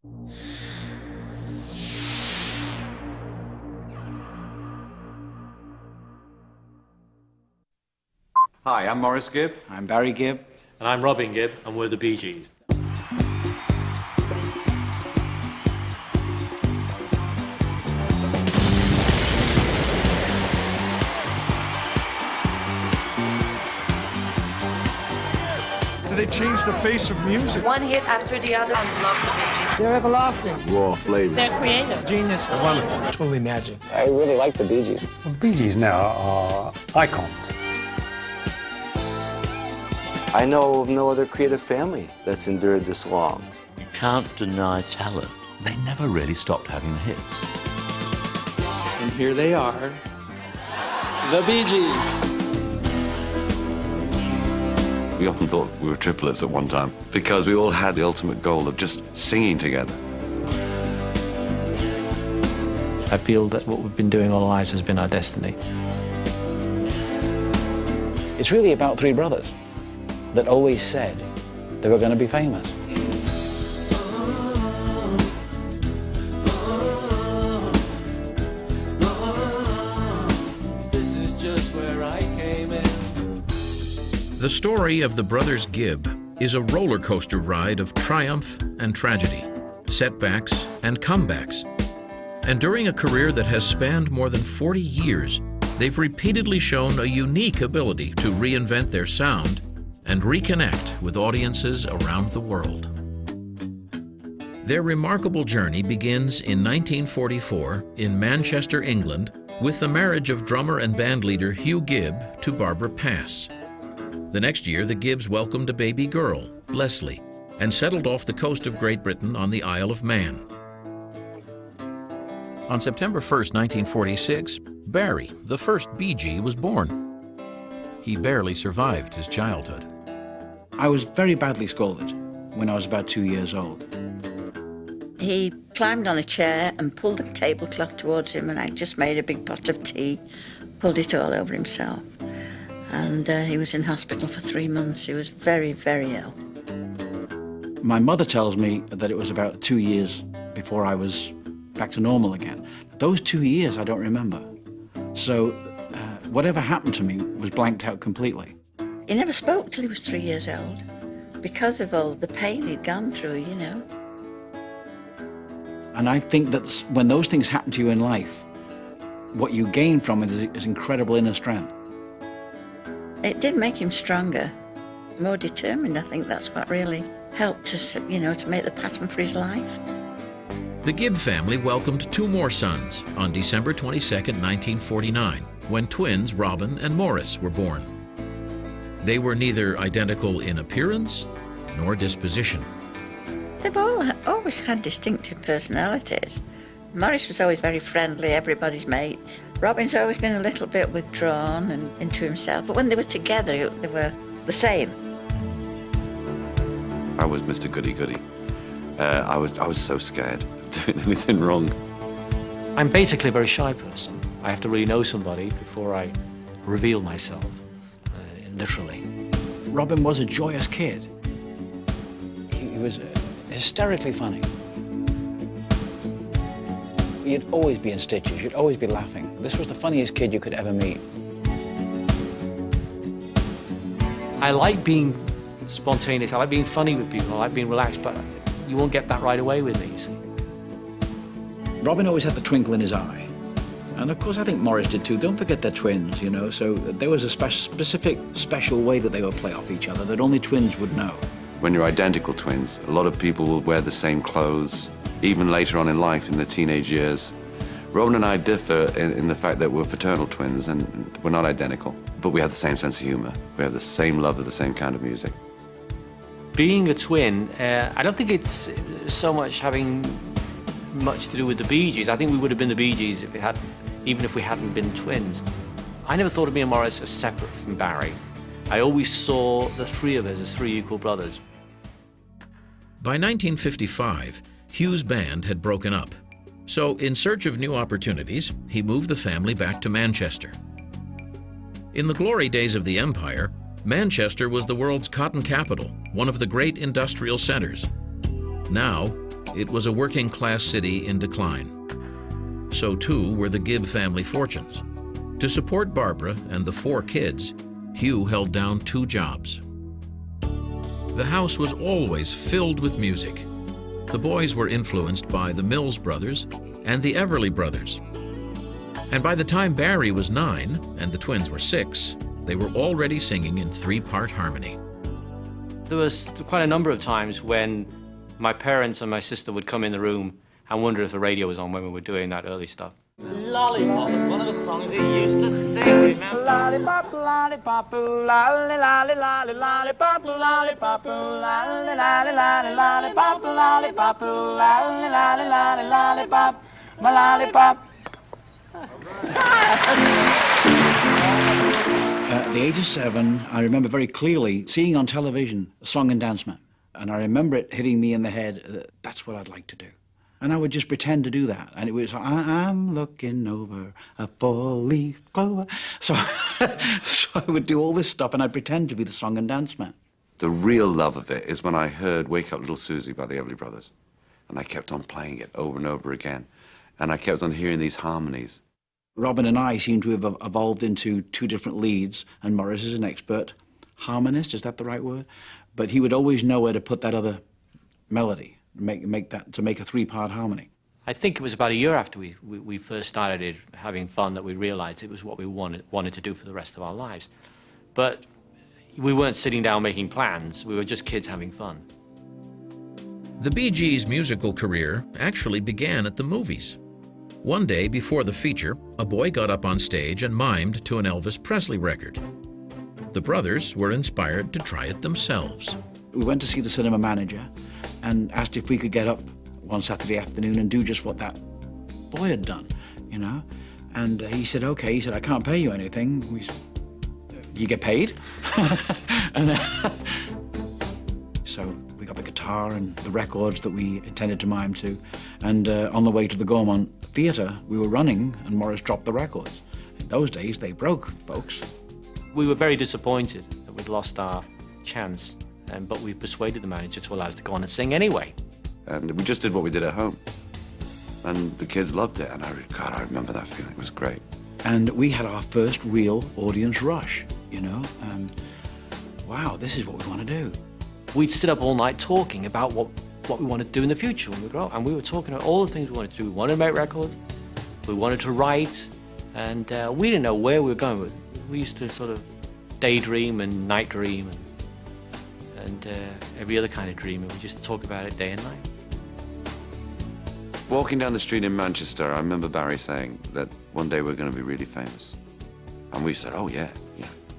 Hi, I'm Maurice Gibb. I'm Barry Gibb. And I'm Robin Gibb, and we're the Bee Gees. They changed the face of music. One hit after the other. I love the Bee Gees. They're everlasting. Raw flavor. They're creative. Genius. Wonderful. Totally magic. I really like the Bee Gees. Well, the Bee Gees now are icons. I know of no other creative family that's endured this long. You can't deny talent. They never really stopped having hits. And here they are, the Bee Gees. We often thought we were triplets at one time because we all had the ultimate goal of just singing together. I feel that what we've been doing all our lives has been our destiny. It's really about three brothers that always said they were going to be famous. This is just where I came in. The story of the brothers Gibb is a roller coaster ride of triumph and tragedy, setbacks and comebacks. And during a career that has spanned more than 40 years, they've repeatedly shown a unique ability to reinvent their sound and reconnect with audiences around the world. Their remarkable journey begins in 1944 in Manchester, England, with the marriage of drummer and bandleader Hugh Gibb to Barbara Pass. The next year, the Gibbs welcomed a baby girl, Leslie, and settled off the coast of Great Britain on the Isle of Man. On September 1st, 1946, Barry, the first Bee Gee, was born. He barely survived his childhood. I was very badly scolded when I was about 2 years old. He climbed on a chair and pulled the tablecloth towards him, and I just made a big pot of tea, pulled it all over himself. And he was in hospital for 3 months. He was very, very ill. My mother tells me that it was about 2 years before I was back to normal again. Those 2 years I don't remember. So whatever happened to me was blanked out completely. He never spoke till he was 3 years old because of all the pain he'd gone through, you know. And I think that when those things happen to you in life, what you gain from it is incredible inner strength. It did make him stronger, more determined. I think that's what really helped us, you know, to make the pattern for his life. The Gibb family welcomed two more sons on December 22, 1949, when twins Robin and Maurice were born. They were neither identical in appearance nor disposition. They've always had distinctive personalities. Maurice was always very friendly, everybody's mate. Robin's always been a little bit withdrawn and into himself, but when they were together, they were the same. I was Mr. Goody-Goody. I was so scared of doing anything wrong. I'm basically a very shy person. I have to really know somebody before I reveal myself, literally. Robin was a joyous kid. He was hysterically funny. You'd always be in stitches, you'd always be laughing. This was the funniest kid you could ever meet. I like being spontaneous, I like being funny with people, I like being relaxed, but you won't get that right away with me, you see. Robin always had the twinkle in his eye. And of course I think Maurice did too. Don't forget they're twins, you know, so there was a specific, special way that they would play off each other that only twins would know. When you're identical twins, a lot of people will wear the same clothes, even later on in life, in the teenage years. Robin and I differ in the fact that we're fraternal twins and we're not identical, but we have the same sense of humor. We have the same love of the same kind of music. Being a twin, I don't think it's so much having much to do with the Bee Gees. I think we would have been the Bee Gees if even if we hadn't been twins. I never thought of me and Maurice as separate from Barry. I always saw the three of us as three equal brothers. By 1955, Hugh's band had broken up. So, in search of new opportunities, he moved the family back to Manchester. In the glory days of the Empire, Manchester was the world's cotton capital, one of the great industrial centers. Now, it was a working-class city in decline. So too were the Gibb family fortunes. To support Barbara and the 4 kids, Hugh held down 2 jobs. The house was always filled with music. The boys were influenced by the Mills brothers and the Everly brothers. And by the time Barry was 9 and the twins were 6, they were already singing in 3-part harmony. There was quite a number of times when my parents and my sister would come in the room and wonder if the radio was on when we were doing that early stuff. Lollipop was one of the songs we used to sing, remember? Lollipop, lollipop, lolly, lolly, lolly, lollipop, lollipop, lolly, lolly, lolly, lollipop, lollipop, lolly, lolly, lolly, lollipop, my lollipop. At the age of 7, I remember very clearly seeing on television a song and dance man. And I remember it hitting me in the head, that's what I'd like to do. And I would just pretend to do that. And it was, I'm looking over a 4-leaf clover. So, so I would do all this stuff and I'd pretend to be the song and dance man. The real love of it is when I heard Wake Up Little Susie by the Everly Brothers. And I kept on playing it over and over again. And I kept on hearing these harmonies. Robin and I seem to have evolved into 2 different leads, and Morris is an expert harmonist, is that the right word? But he would always know where to put that other melody, make a 3-part harmony. I think it was about a year after we first started having fun that we realized it was what we wanted to do for the rest of our lives. But we weren't sitting down making plans, we were just kids having fun. The Bee Gees' musical career actually began at the movies. One day before the feature, a boy got up on stage and mimed to an Elvis Presley record. The brothers were inspired to try it themselves. We went to see the cinema manager and asked if we could get up one Saturday afternoon and do just what that boy had done, you know? And he said, okay. He said, I can't pay you anything. You get paid? And so we got the guitar and the records that we intended to mime to. And on the way to the Gaumont Theatre, we were running and Morris dropped the records. In those days, they broke, folks. We were very disappointed that we'd lost our chance, but we persuaded the manager to allow us to go on and sing anyway. And we just did what we did at home. And the kids loved it, and God, I remember that feeling. It was great. And we had our first real audience rush, you know? Wow, this is what we want to do. We'd sit up all night talking about what we wanted to do in the future when we grow up. And we were talking about all the things we wanted to do. We wanted to make records, we wanted to write, and we didn't know where we were going with it. We used to sort of daydream and night dream and every other kind of dream, and we just talk about it day and night. Walking down the street in Manchester, I remember Barry saying that one day we're going to be really famous. And we said, oh yeah,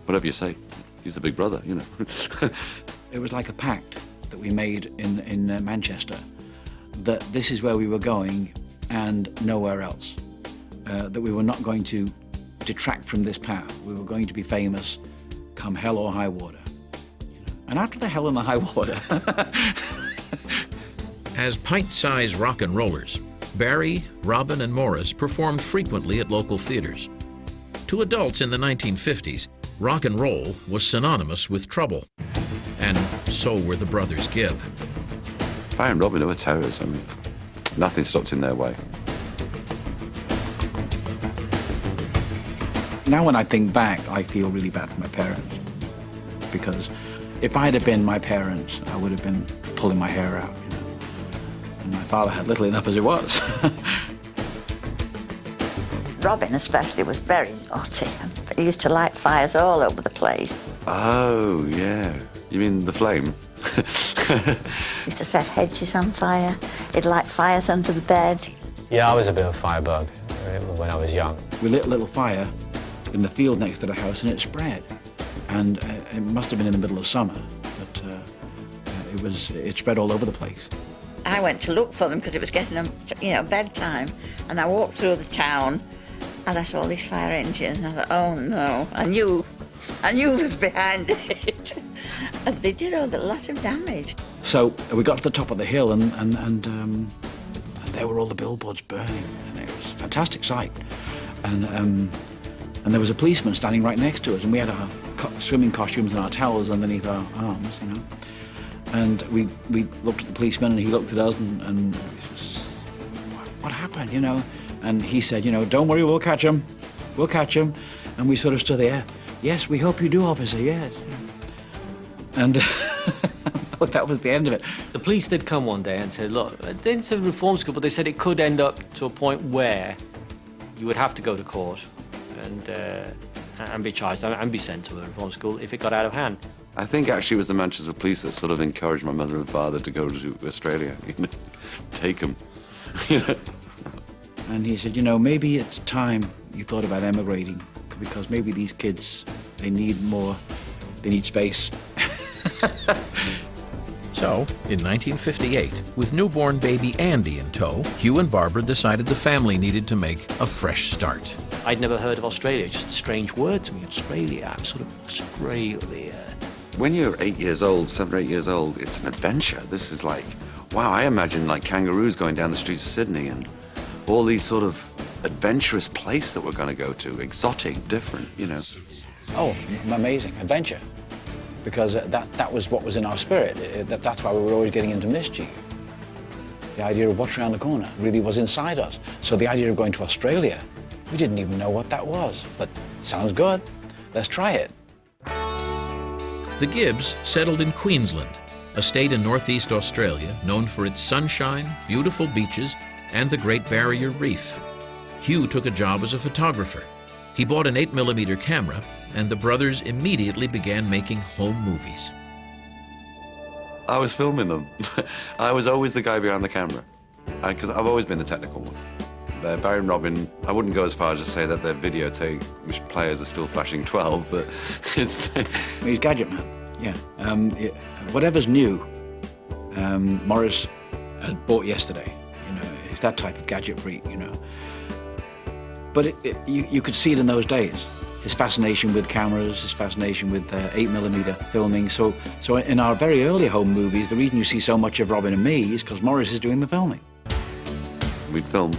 whatever you say. He's the big brother, you know. It was like a pact that we made in Manchester, that this is where we were going and nowhere else. That we were not going to detract from this path. We were going to be famous come hell or high water. And after the hell and the high water... As pint-sized rock and rollers, Barry, Robin, and Morris performed frequently at local theaters. To adults in the 1950s, rock and roll was synonymous with trouble. And so were the brothers Gibb. Barry and Robin were terrorists. I mean, nothing stopped in their way. Now when I think back, I feel really bad for my parents. Because if I had been my parents, I would have been pulling my hair out, you know. And my father had little enough as it was. Robin especially was very naughty. He used to light fires all over the place. Oh, yeah. You mean the flame? He used to set hedges on fire. He'd light fires under the bed. Yeah, I was a bit of a firebug when I was young. We lit a little fire in the field next to the house and it spread. And it must have been in the middle of summer, but it spread all over the place. I went to look for them because it was getting, bedtime. And I walked through the town and I saw all these fire engines. And I thought, oh no, I knew who was behind it. And they did a lot of damage. So we got to the top of the hill and there were all the billboards burning. And it was a fantastic sight. And there was a policeman standing right next to us, and we had our swimming costumes and our towels underneath our arms, you know. And we looked at the policeman, and he looked at us, and what happened, you know? And he said, you know, don't worry, we'll catch him. We'll catch him. And we sort of stood there. Yes, we hope you do, officer, yes. And but that was the end of it. The police did come one day and said, look, they didn't say reform school, but they said it could end up to a point where you would have to go to court and be charged and be sent to a reform school if it got out of hand. I think actually it was the Manchester police that sort of encouraged my mother and father to go to Australia, you know, take them, you know. And he said, you know, maybe it's time you thought about emigrating, because maybe these kids, they need space. So, in 1958, with newborn baby Andy in tow, Hugh and Barbara decided the family needed to make a fresh start. I'd never heard of Australia, just a strange word to me, Australia. I'm sort of Australia. When you're 8 years old, 7 or 8 years old, it's an adventure. This is like, wow, I imagine like kangaroos going down the streets of Sydney and all these sort of adventurous place that we're going to go to, exotic, different, you know. Oh, amazing, adventure. Because that was what was in our spirit. That's why we were always getting into mischief. The idea of what's around the corner really was inside us. So the idea of going to Australia, we didn't even know what that was. But sounds good, let's try it. The Gibbs settled in Queensland, a state in northeast Australia known for its sunshine, beautiful beaches, and the Great Barrier Reef. Hugh took a job as a photographer. He bought an 8mm camera, and the brothers immediately began making home movies. I was filming them. I was always the guy behind the camera, because I've always been the technical one. Barry and Robin, I wouldn't go as far as to say that their videotape players are still flashing 12, but it's... He's gadget man, yeah. Whatever's new, Morris has bought yesterday. You know, he's that type of gadget freak, you know. But you could see it in those days. His fascination with cameras, his fascination with 8mm filming. So in our very early home movies, the reason you see so much of Robin and me is because Morris is doing the filming. We'd film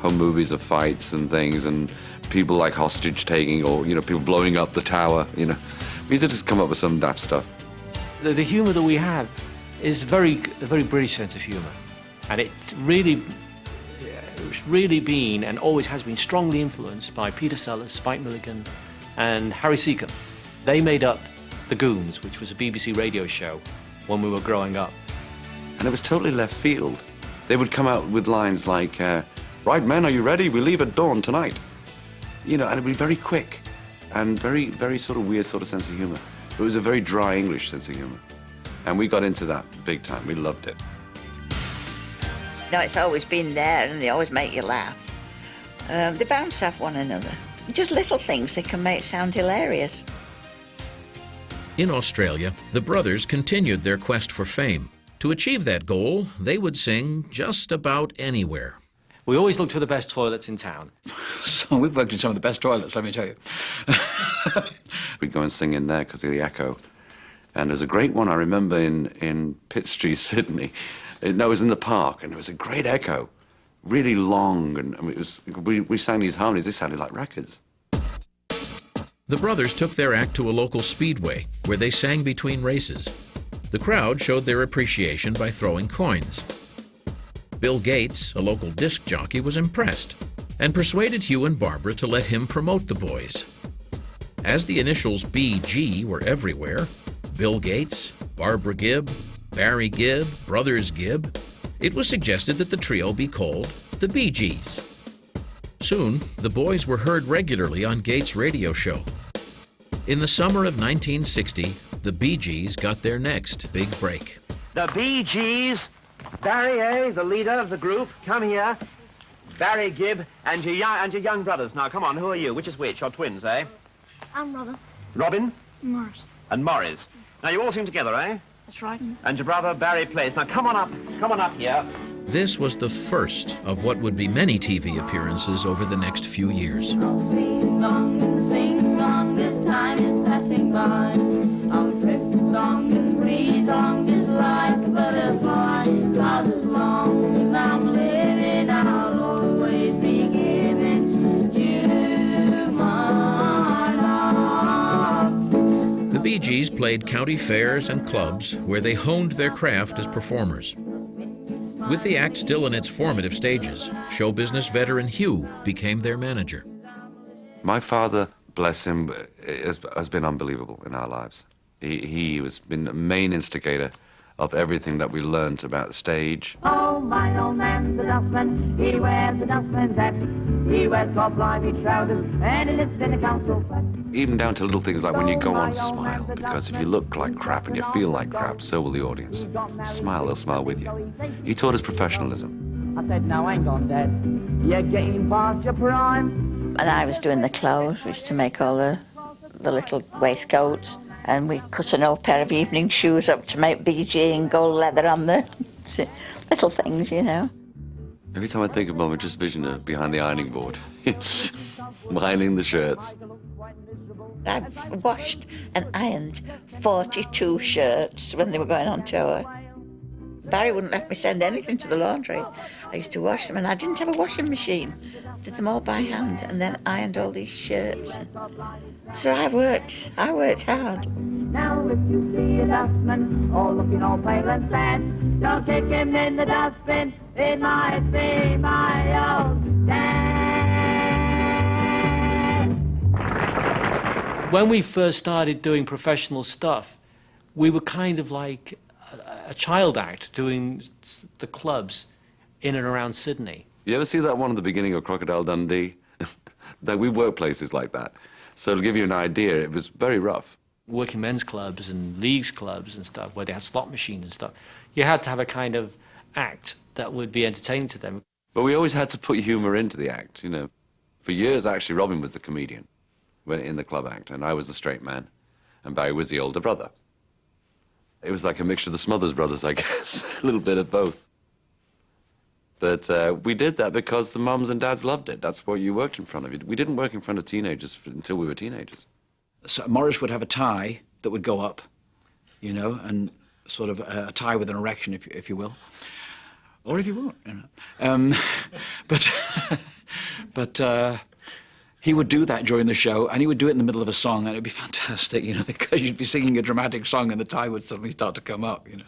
home movies of fights and things, and people like hostage taking, or, you know, people blowing up the tower, you know. We used to just come up with some daft stuff. The humour that we have is a very British sense of humour. And it's really been, and always has been, strongly influenced by Peter Sellers, Spike Milligan, and Harry Seacombe. They made up The Goons, which was a BBC radio show when we were growing up. And it was totally left field. They would come out with lines like, right, men, are you ready? We leave at dawn tonight. You know, and it'd be very quick and very sort of weird sort of sense of humour. It was a very dry English sense of humour. And we got into that big time. We loved it. No, it's always been there, and they always make you laugh. They bounce off one another. Just little things that can make it sound hilarious. In Australia, the brothers continued their quest for fame. To achieve that goal, they would sing just about anywhere. We always looked for the best toilets in town. So we've worked in some of the best toilets, let me tell you. We'd go and sing in there because of the echo. And there's a great one I remember in Pitt Street, Sydney. No, it was in the park, and it was a great echo, really long, and I mean, we sang these harmonies. They sounded like records. The brothers took their act to a local speedway, where they sang between races. The crowd showed their appreciation by throwing coins. Bill Gates, a local disc jockey, was impressed and persuaded Hugh and Barbara to let him promote the boys. As the initials BG were everywhere, Bill Gates, Barbara Gibb, Barry Gibb, Brothers Gibb, it was suggested that the trio be called the Bee Gees. Soon, the boys were heard regularly on Gates' radio show. In the summer of 1960, the Bee Gees got their next big break. The Bee Gees, Barry A., the leader of the group, come here. Barry Gibb and your young brothers. Now, come on, who are you? Which is which? You're twins, eh? I'm Robin. Robin? Morris. And Morris. Now, you all sing together, eh? That's right. And your brother Barry plays. Now, come on up here. This was the first of what would be many TV appearances over the next few years. I'll speed along and sing along, this time is passing by. I'll drift along and breathe along, just like a butterfly. Cause as long as I'm living, I'll always be giving you my love. The Bee Bee Gees played county fairs and clubs where they honed their craft as performers. With the act still in its formative stages, show business veteran Hugh became their manager. My father, bless him, has been unbelievable in our lives. He has been the main instigator of everything that we learned about the stage. Oh, my old man's a dustman. He wears a dustman's hat. He wears cloth-lined trousers and he lives in a council flat. Even down to little things like when you go on, smile, because if you look like crap and you feel like crap, so will the audience. Smile, they'll smile with you. He taught us professionalism. I said, now hang on, Dad. You're getting past your prime. And I was doing the clothes. We used to make all the little waistcoats. And we cut an old pair of evening shoes up to make BG and gold leather on the little things, you know. Every time I think of Mum, I just vision her behind the ironing board, ironing the shirts. I've washed and ironed 42 shirts when they were going on tour. Barry wouldn't let me send anything to the laundry. I used to wash them, and I didn't have a washing machine. Did them all by hand, and then ironed all these shirts. So I worked hard. Now if you see a dustman, all looking all pale and sad, don't kick him in the dustbin, it might be my old dad. When we first started doing professional stuff, we were kind of like a child act doing the clubs in and around Sydney. You ever see that one at the beginning of Crocodile Dundee? That we worked places like that. So to give you an idea, it was very rough. Working men's clubs and leagues clubs and stuff, where they had slot machines and stuff. You had to have a kind of act that would be entertaining to them. But we always had to put humour into the act, you know. For years, actually, Robin was the comedian in the club act, and I was the straight man, and Barry was the older brother. It was like a mixture of the Smothers Brothers, I guess, a little bit of both. But we did that because the mums and dads loved it. That's what you worked in front of. We didn't work in front of teenagers until we were teenagers. So Morris would have a tie that would go up, you know, and sort of a tie with an erection, if you will. Or if you won't, you know. But he would do that during the show, and he would do it in the middle of a song, and it'd be fantastic, you know, because you'd be singing a dramatic song and the tie would suddenly start to come up, you know.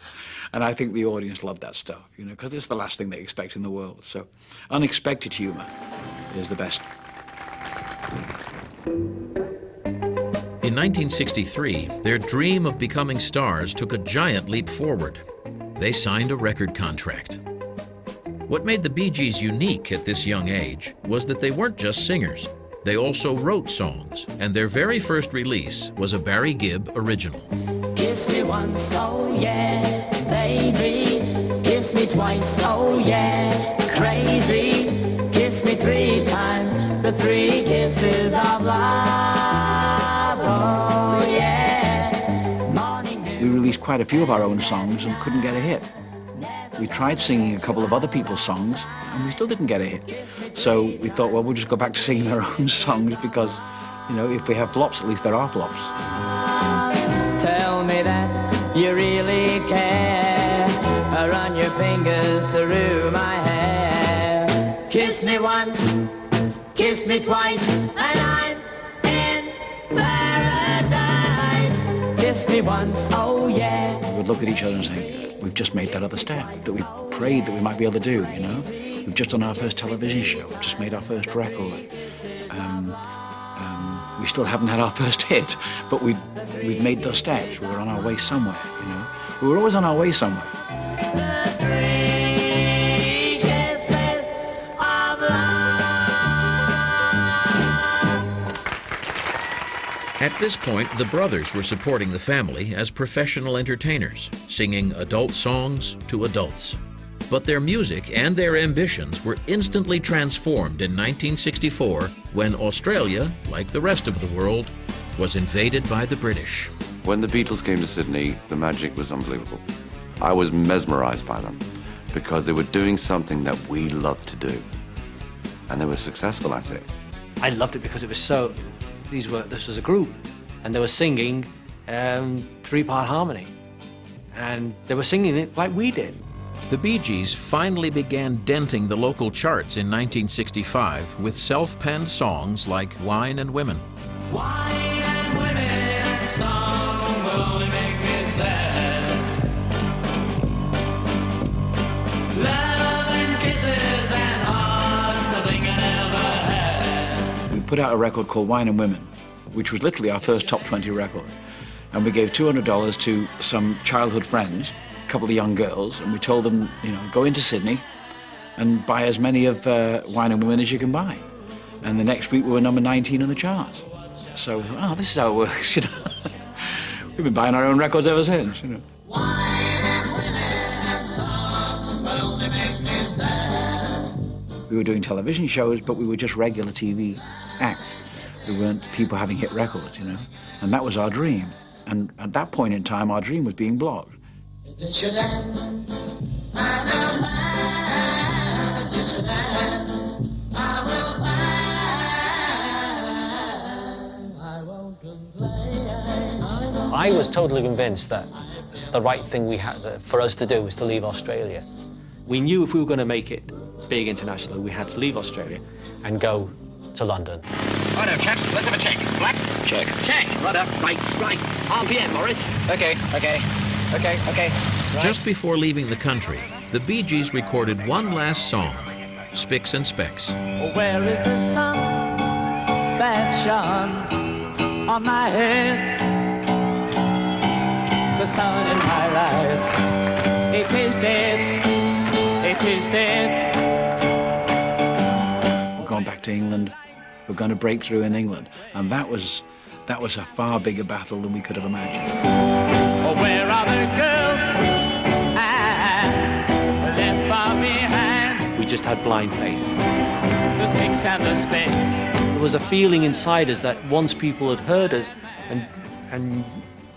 And I think the audience loved that stuff, you know, because it's the last thing they expect in the world. So unexpected humour is the best. In 1963, their dream of becoming stars took a giant leap forward. They signed a record contract. What made the Bee Gees unique at this young age was that they weren't just singers. They also wrote songs, and their very first release was a Barry Gibb original. Kiss me once, oh yeah, baby. Kiss me twice, oh yeah, crazy. Kiss me 3 times, the 3 kisses of love, oh yeah. Morning, We released quite a few of our own songs and couldn't get a hit. We tried singing a couple of other people's songs, and we still didn't get a hit. So we thought, well, we'll just go back to singing our own songs because, you know, if we have flops, at least there are flops. tell me that you really care. Run your fingers through my hair. Kiss me once, kiss me twice, and I'm in paradise. Kiss me once, oh yeah. We'd look at each other and say, we've just made that other step that we prayed that we might be able to do, you know? We've just done our first television show, we've just made our first record. We still haven't had our first hit, but we'd made those steps. We were on our way somewhere, you know? We were always on our way somewhere. At this point, the brothers were supporting the family as professional entertainers, singing adult songs to adults. But their music and their ambitions were instantly transformed in 1964 when Australia, like the rest of the world, was invaded by the British. When the Beatles came to Sydney, the magic was unbelievable. I was mesmerized by them because they were doing something that we loved to do, and they were successful at it. I loved it because it was so, this was a group, and they were singing 3-part harmony, and they were singing it like we did. The Bee Gees finally began denting the local charts in 1965 with self-penned songs like Wine and Women. Wine and women, song put out a record called Wine and Women, which was literally our first top 20 record. And we gave $200 to some childhood friends, a couple of young girls, and we told them, you know, go into Sydney and buy as many of Wine and Women as you can buy. And the next week we were number 19 on the charts. So we thought, oh, this is how it works, you know. We've been buying our own records ever since, you know. We were doing television shows, but we were just regular TV acts. We weren't people having hit records, you know. And that was our dream. And at that point in time, our dream was being blocked. I was totally convinced that the right thing for us to do was to leave Australia. We knew if we were going to make it big internationally, we had to leave Australia and go to London. Righto, chaps, let's have a check. Blacks? Check. Check. Righto, right. RPM, Morris. Okay. Right. Just before leaving the country, the Bee Gees recorded one last song, Spicks and Specks. Where is the sun that shone on my head? The sun in my life, it is dead, it is dead. We're going back to England. We're going to break through in England. And that was a far bigger battle than we could have imagined. Where are the girls I left far behind? We just had blind faith. The Spicks and the Specks. There was a feeling inside us that once people had heard us and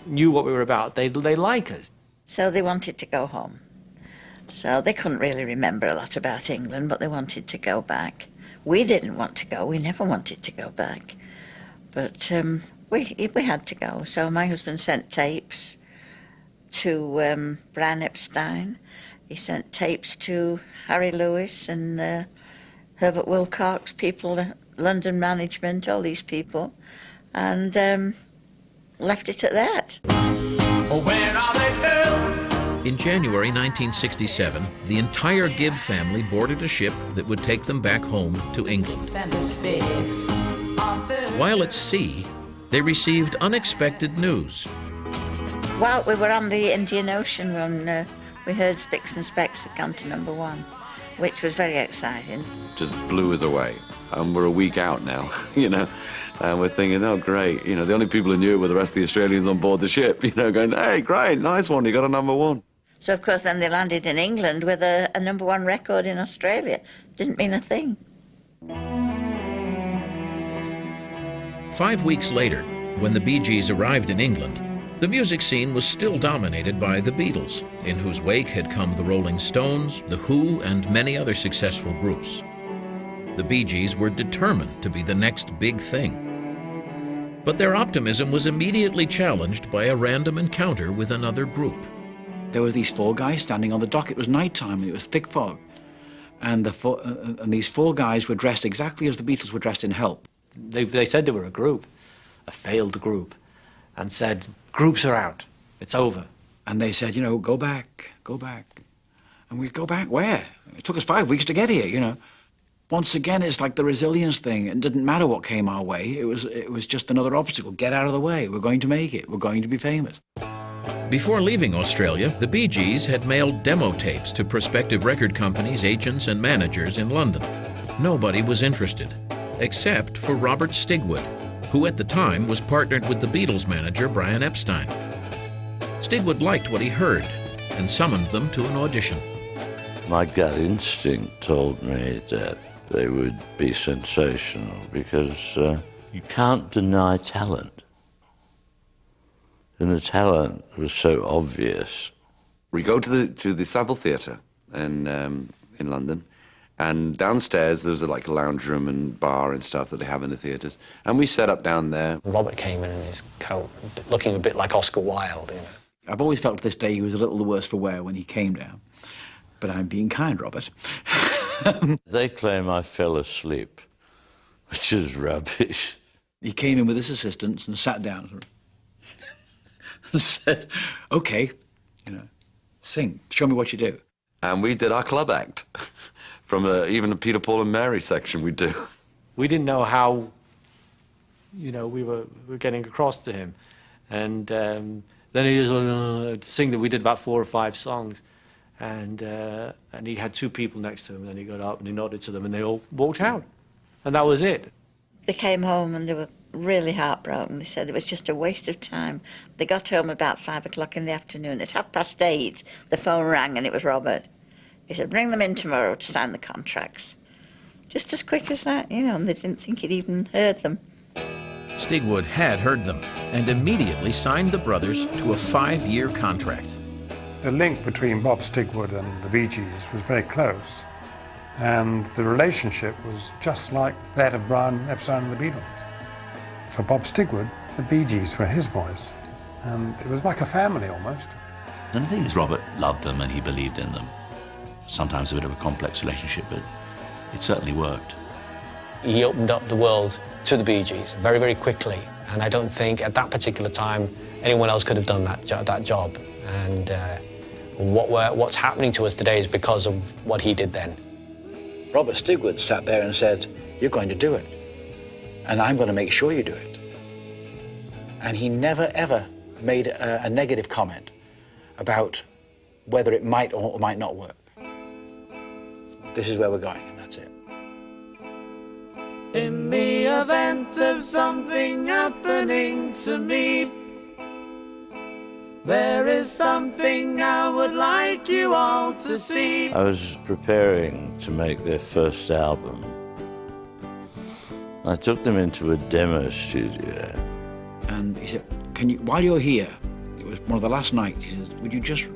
knew what we were about, they like us. So they wanted to go home. So they couldn't really remember a lot about England, but they wanted to go back. We didn't want to go. We never wanted to go back. But we had to go. So my husband sent tapes to Brian Epstein. He sent tapes to Harry Lewis and Herbert Wilcox, people, London management, all these people, and left it at that. Where are the girls? In January 1967, the entire Gibb family boarded a ship that would take them back home to England. While at sea, they received unexpected news. Well, we were on the Indian Ocean when we heard Spicks and Specks had gone to #1, which was very exciting. Just blew us away. And we're a week out now, you know, and we're thinking, oh, great. You know, the only people who knew it were the rest of the Australians on board the ship, you know, going, hey, great, nice one, you got a #1. So, of course, then they landed in England with a #1 record in Australia. Didn't mean a thing. 5 weeks later, when the Bee Gees arrived in England, the music scene was still dominated by the Beatles, in whose wake had come the Rolling Stones, The Who, and many other successful groups. The Bee Gees were determined to be the next big thing. But their optimism was immediately challenged by a random encounter with another group. There were these 4 guys standing on the dock. It was nighttime and it was thick fog. And these 4 guys were dressed exactly as the Beatles were dressed in Help. They said they were a group, a failed group, and said, groups are out, it's over. And they said, you know, go back. And we'd go back where? It took us 5 weeks to get here, you know. Once again, it's like the resilience thing. It didn't matter what came our way. It was just another obstacle. Get out of the way. We're going to make it. We're going to be famous. Before leaving Australia, the Bee Gees had mailed demo tapes to prospective record companies, agents, and managers in London. Nobody was interested, except for Robert Stigwood, who at the time was partnered with the Beatles manager Brian Epstein. Stigwood liked what he heard and summoned them to an audition. My gut instinct told me that they would be sensational because you can't deny talent. And the talent was so obvious. We go to the Savile Theatre in London, and downstairs there's like a lounge room and bar and stuff that they have in the theatres, and we set up down there. Robert came in his coat, looking a bit like Oscar Wilde, you know. I've always felt to this day he was a little the worse for wear when he came down. But I'm being kind, Robert. They claim I fell asleep, which is rubbish. He came in with his assistants and sat down and said, OK, you know, sing, show me what you do. And we did our club act. From even a Peter, Paul and Mary section we do. We didn't know how you know, we were getting across to him. And then he was sing that we did about 4 or 5 songs. And he had 2 people next to him, and then he got up and he nodded to them, and they all walked out. And that was it. They came home and they were really heartbroken. They said it was just a waste of time. They got home about 5 o'clock in the afternoon. At 8:30, the phone rang and it was Robert. He said, bring them in tomorrow to sign the contracts. Just as quick as that, you know, and they didn't think he'd even heard them. Stigwood had heard them and immediately signed the brothers to a 5-year contract. The link between Bob Stigwood and the Bee Gees was very close, and the relationship was just like that of Brian Epstein and the Beatles. For Bob Stigwood, the Bee Gees were his boys, and it was like a family almost. And the thing is, Robert loved them and he believed in them. Sometimes a bit of a complex relationship, but it certainly worked. He opened up the world to the Bee Gees very, very quickly, and I don't think at that particular time anyone else could have done that job. And what's happening to us today is because of what he did then. Robert Stigwood sat there and said, you're going to do it, and I'm going to make sure you do it. And he never, ever made a negative comment about whether it might or might not work. This is where we're going, and that's it. In the event of something happening to me, there is something I would like you all to see. I was preparing to make their first album. I took them into a demo studio. And he said, can you, while you're here, it was one of the last nights, he says, would you just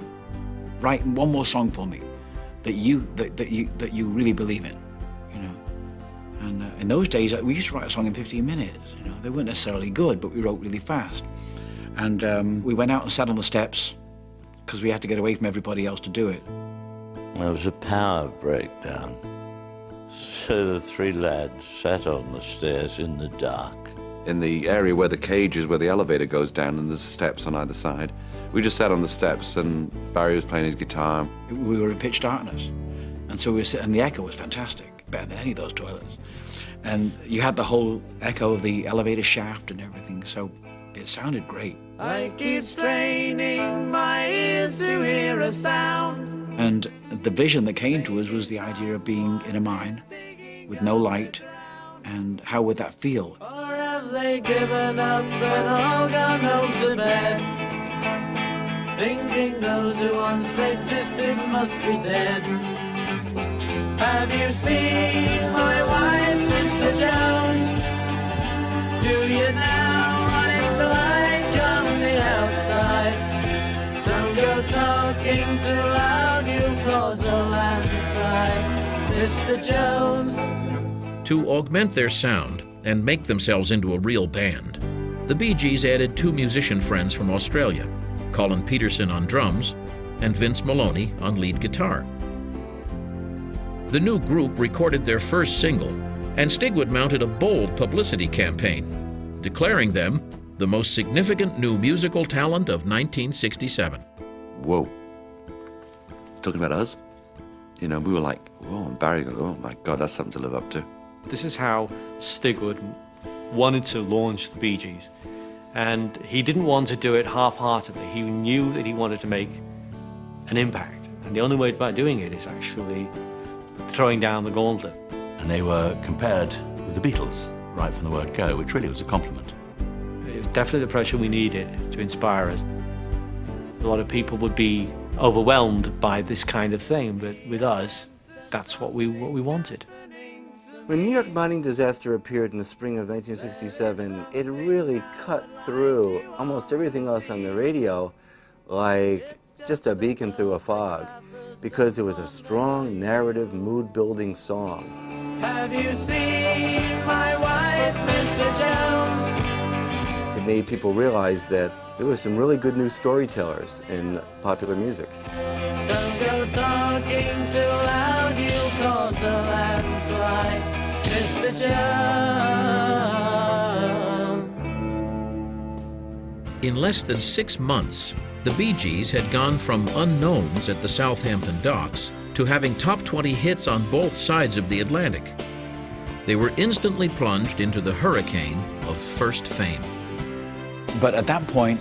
write one more song for me that you really believe in, you know? And in those days, we used to write a song in 15 minutes, you know? They weren't necessarily good, but we wrote really fast. And we went out and sat on the steps because we had to get away from everybody else to do it. There was a power breakdown. So the 3 lads sat on the stairs in the dark. In the area where the cage is, where the elevator goes down and there's steps on either side, we just sat on the steps and Barry was playing his guitar. We were in pitch darkness. And so we were sitting, and the echo was fantastic, better than any of those toilets. And you had the whole echo of the elevator shaft and everything, so it sounded great. I keep straining my ears to hear a sound. And the vision that came to us was the idea of being in a mine with no light, and how would that feel? Or have they given up and all gone home to bed, thinking those who once existed must be dead? Have you seen my wife, Mr. Jones? Do you know what it's like on the outside? Don't go talking too loud, you'll cause a landslide, Mr. Jones. To augment their sound and make themselves into a real band, the Bee Gees added 2 musician friends from Australia, Colin Peterson on drums and Vince Maloney on lead guitar. The new group recorded their first single, and Stigwood mounted a bold publicity campaign, declaring them the most significant new musical talent of 1967. Whoa. Talking about us? You know, we were like, whoa, and Barry goes, oh my God, that's something to live up to. This is how Stigwood wanted to launch the Bee Gees. And he didn't want to do it half-heartedly. He knew that he wanted to make an impact. And the only way about doing it is actually throwing down the gauntlet. And they were compared with the Beatles right from the word go, which really was a compliment. It was definitely the pressure we needed to inspire us. A lot of people would be overwhelmed by this kind of thing, but with us, that's what we wanted. When New York mining disaster appeared in the spring of 1967, it really cut through almost everything else on the radio like just a beacon through a fog, because it was a strong narrative, mood-building song. Have you seen my wife, Mr. Jones? It made people realize that there were some really good new storytellers in popular music. Don't go talking too loud, you'll cause a landslide, Mr. Jones. In less than 6 months, the Bee Gees had gone from unknowns at the Southampton docks to having top 20 hits on both sides of the Atlantic. They were instantly plunged into the hurricane of first fame. But at that point,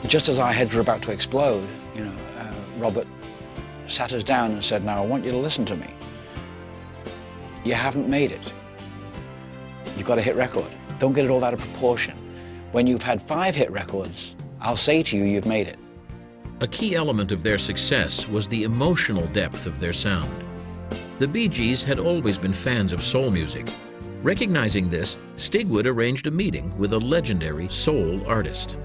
just as our heads were about to explode, Robert sat us down and said, "Now I want you to listen to me. You haven't made it. You've got a hit record. Don't get it all out of proportion. When you've had 5 hit records, I'll say to you, you've made it." A key element of their success was the emotional depth of their sound. The Bee Gees had always been fans of soul music. Recognizing this, Stigwood arranged a meeting with a legendary soul artist.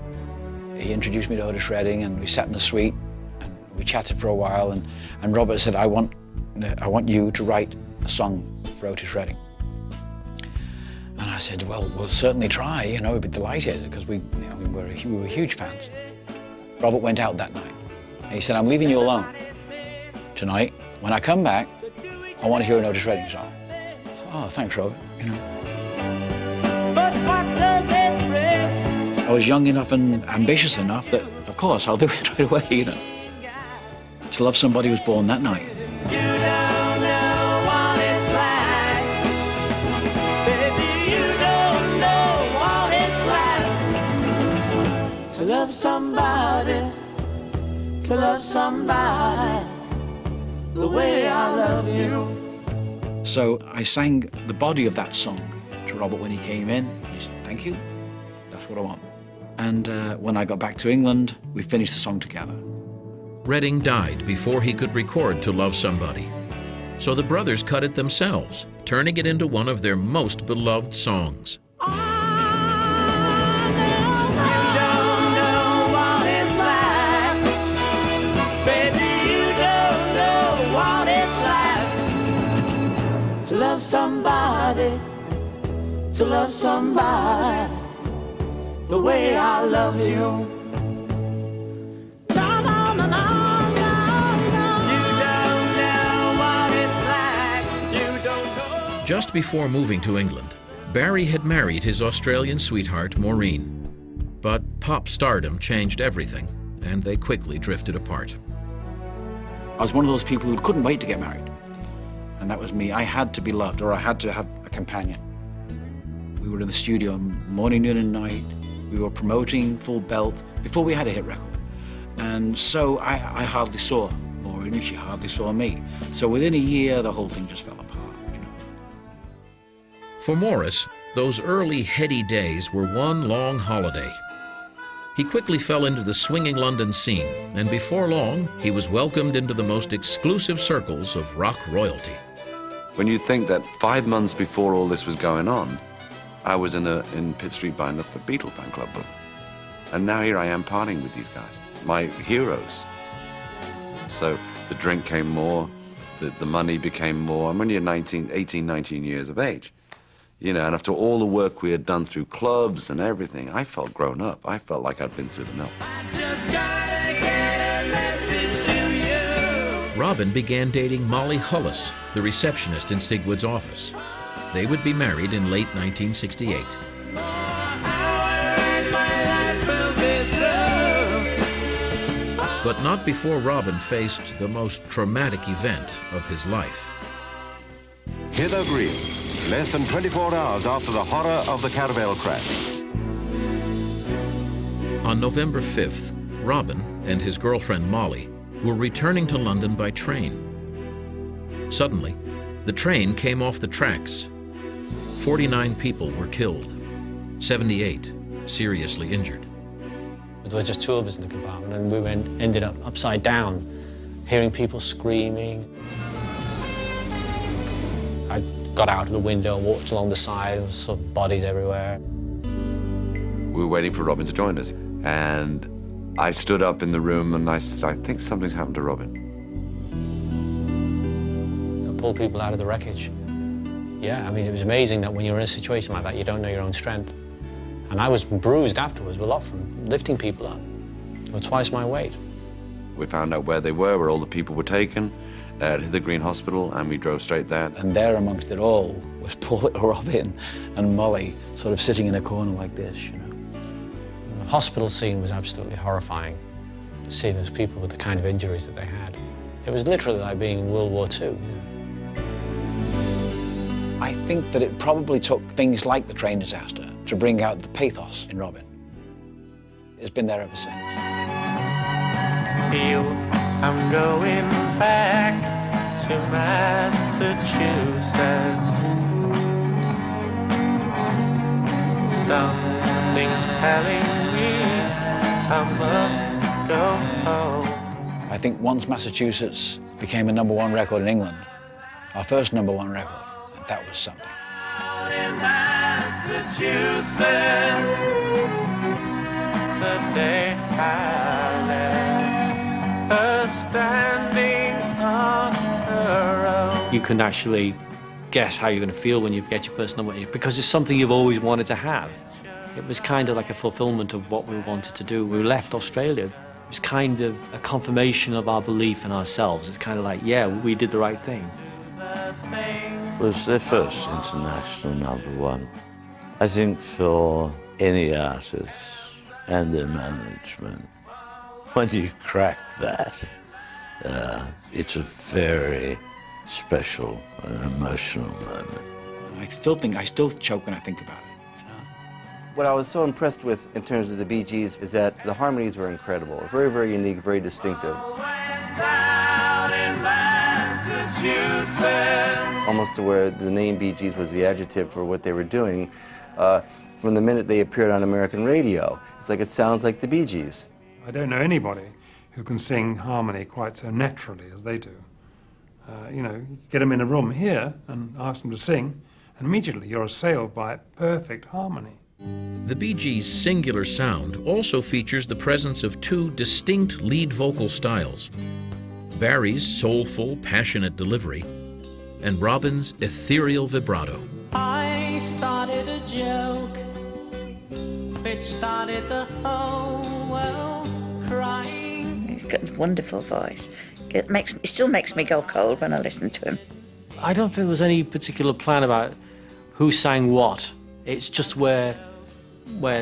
He introduced me to Otis Redding, and we sat in the suite, and we chatted for a while, and Robert said, I want you to write a song for Otis Redding. And I said, well, we'll certainly try, we'd be delighted, because we were huge fans. Robert went out that night, and he said, I'm leaving you alone tonight. When I come back, I want to hear an Otis Redding song. I said, oh, thanks, Robert, But what does it bring? I was young enough and ambitious enough that, of course, I'll do it right away, To Love Somebody was born that night. You don't know what it's like. Baby, you don't know what it's like. To love somebody, to love somebody, the way I love you. So I sang the body of that song to Robert when he came in. He said, thank you, that's what I want. And when I got back to England, we finished the song together. Redding died before he could record To Love Somebody. So the brothers cut it themselves, turning it into one of their most beloved songs. To love somebody, to love somebody, the way I love you. No, no, no, no, no. You don't know what it's like. You don't know. Just before moving to England, Barry had married his Australian sweetheart, Maureen. But pop stardom changed everything, and they quickly drifted apart. I was one of those people who couldn't wait to get married. And that was me. I had to be loved, or I had to have a companion. We were in the studio morning, noon, and night. We were promoting full belt before we had a hit record. And so I hardly saw Maureen, and she hardly saw me. So within a year, the whole thing just fell apart, For Morris, those early heady days were one long holiday. He quickly fell into the swinging London scene, and before long, he was welcomed into the most exclusive circles of rock royalty. When you think that 5 months before all this was going on, I was in Pitt Street buying a Beatle fan club book. And now here I am partying with these guys, my heroes. So the drink came more, the money became more. I'm only 18, 19 years of age. And after all the work we had done through clubs and everything, I felt grown up. I felt like I'd been through the mill. Just gotta get a message to you. Robin began dating Molly Hullis, the receptionist in Stigwood's office. They would be married in late 1968. But not before Robin faced the most traumatic event of his life. Hither Green, less than 24 hours after the horror of the Caravel crash. On November 5th, Robin and his girlfriend Molly were returning to London by train. Suddenly, the train came off the tracks. 49 people were killed, 78 seriously injured. There were just 2 of us in the compartment, and we ended up upside down, hearing people screaming. I got out of the window and walked along the side, and sort of bodies everywhere. We were waiting for Robin to join us, and I stood up in the room and I said, I think something's happened to Robin. I pulled people out of the wreckage. Yeah, I mean, it was amazing that when you're in a situation like that, you don't know your own strength. And I was bruised afterwards a lot from lifting people up. They were twice my weight. We found out where they were, where all the people were taken, at Hither Green Hospital, and we drove straight there. And there amongst it all was poor little Robin and Molly sort of sitting in a corner like this, The hospital scene was absolutely horrifying, to see those people with the kind of injuries that they had. It was literally like being in World War II. I I think that it probably took things like the train disaster to bring out the pathos in Robin. It's been there ever since. Feel I'm going back to Massachusetts. Something's telling me I must go home. I think once Massachusetts became a #1 record in England, our first #1 record, that was something. In Massachusetts, the day I left her standing on her own. You can actually guess how you're going to feel when you get your first number, because it's something you've always wanted to have. It was kind of like a fulfillment of what we wanted to do. We left Australia. It was kind of a confirmation of our belief in ourselves. It's kind of like, yeah, we did the right thing. It was their first international #1. I think for any artist and their management, when you crack that, it's a very special and emotional moment. I still choke when I think about it. What I was so impressed with in terms of the Bee Gees is that the harmonies were incredible, very, very unique, very distinctive. Almost to where the name Bee Gees was the adjective for what they were doing from the minute they appeared on American radio. It's like it sounds like the Bee Gees. I don't know anybody who can sing harmony quite so naturally as they do. You know, get them in a room here and ask them to sing, and immediately you're assailed by perfect harmony. The Bee Gees' singular sound also features the presence of two distinct lead vocal styles: Barry's soulful, passionate delivery, and Robin's ethereal vibrato. I started a joke, which started the whole world crying. He's got a wonderful voice. It still makes me go cold when I listen to him. I don't think there was any particular plan about who sang what. It's just where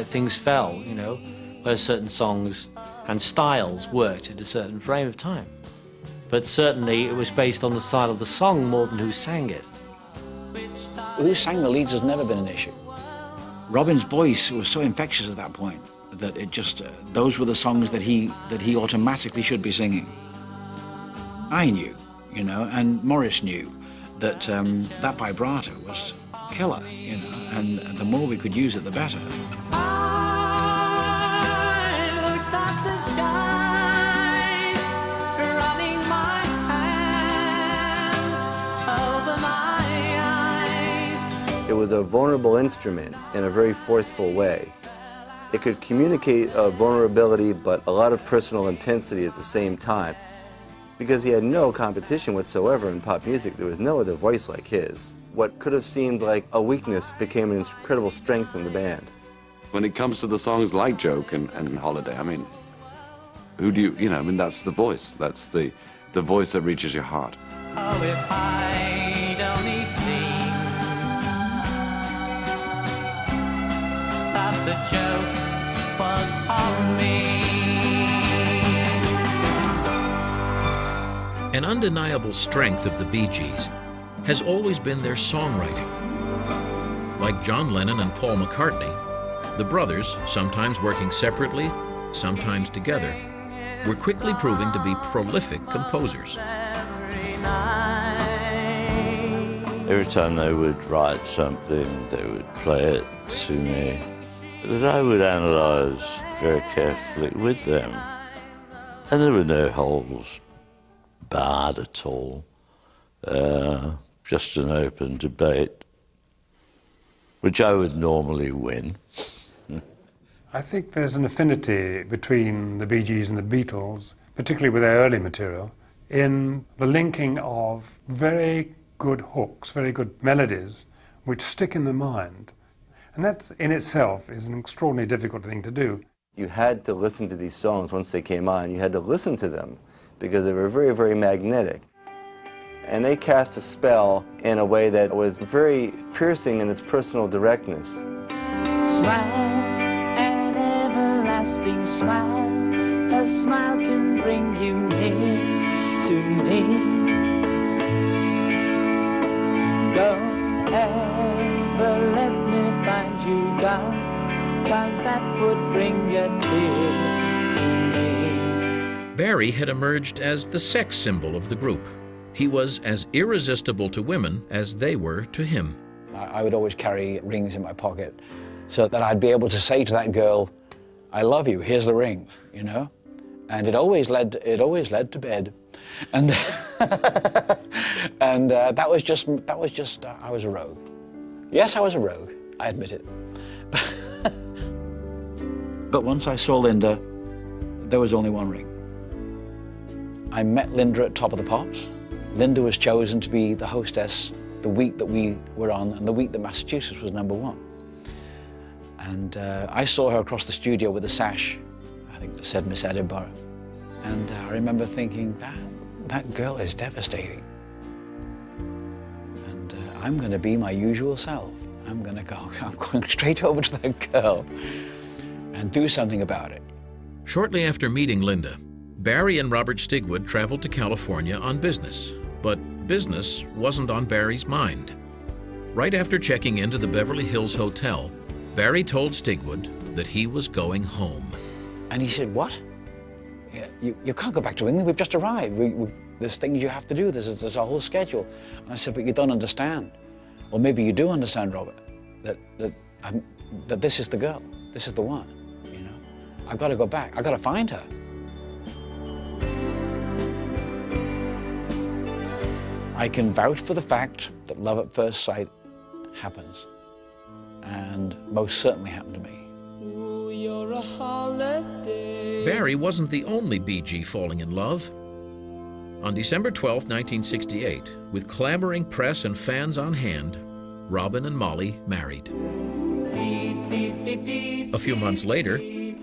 things fell, you know, where certain songs and styles worked at a certain frame of time. But certainly it was based on the style of the song more than who sang it. Who sang the leads has never been an issue. Robin's voice was so infectious at that point that it just, those were the songs that he automatically should be singing. I knew, you know, and Morris knew that that vibrato was killer, you know, and the more we could use it, the better. I looked at the skies, running my hands over my eyes. It was a vulnerable instrument in a very forceful way. It could communicate a vulnerability but a lot of personal intensity at the same time. Because he had no competition whatsoever in pop music, there was no other voice like his. What could have seemed like a weakness became an incredible strength in the band. When it comes to the songs like Joke and Holiday, I mean, who do you know, I mean, that's the voice. That's the voice that reaches your heart. Oh, if I'd only seen that the joke was on me. An undeniable strength of the Bee Gees has always been their songwriting. Like John Lennon and Paul McCartney, the brothers, sometimes working separately, sometimes together, were quickly proving to be prolific composers. Every time they would write something, they would play it to me, that I would analyze very carefully with them. And there were no holes barred at all, just an open debate, which I would normally win. I think there's an affinity between the Bee Gees and the Beatles, particularly with their early material, in the linking of very good hooks, very good melodies, which stick in the mind. And that in itself is an extraordinarily difficult thing to do. You had to listen to these songs once they came on. You had to listen to them because they were very, very magnetic. And they cast a spell in a way that was very piercing in its personal directness. Smile, an everlasting smile. A smile can bring you near to me. Go ever let me find you gone, 'cause that would bring a tear to me. Barry had emerged as the sex symbol of the group. He was as irresistible to women as they were to him. I would always carry rings in my pocket so that I'd be able to say to that girl, I love you, here's the ring, you know? And it always led to bed. And and that was just I was a rogue. Yes, I was a rogue, I admit it. But once I saw Linda, there was only one ring. I met Linda at Top of the Pops. Linda was chosen to be the hostess the week that we were on and the week that Massachusetts was #1. And I saw her across the studio with a sash, I think it said Miss Edinburgh. And I remember thinking, that girl is devastating. And I'm going to be my usual self. I'm going straight over to that girl and do something about it. Shortly after meeting Linda, Barry and Robert Stigwood traveled to California on business, but business wasn't on Barry's mind. Right after checking into the Beverly Hills Hotel, Barry told Stigwood that he was going home. And he said, what? You can't go back to England, we've just arrived. There's things you have to do, there's a whole schedule. And I said, but you don't understand. Or maybe you do understand, Robert, that this is the girl, this is the one, you know? I've got to go back, I've got to find her. I can vouch for the fact that love at first sight happens, and most certainly happened to me. Ooh, you're a holiday. Barry wasn't the only Bee Gee falling in love. On December 12, 1968, with clamoring press and fans on hand, Robin and Molly married. A few months later,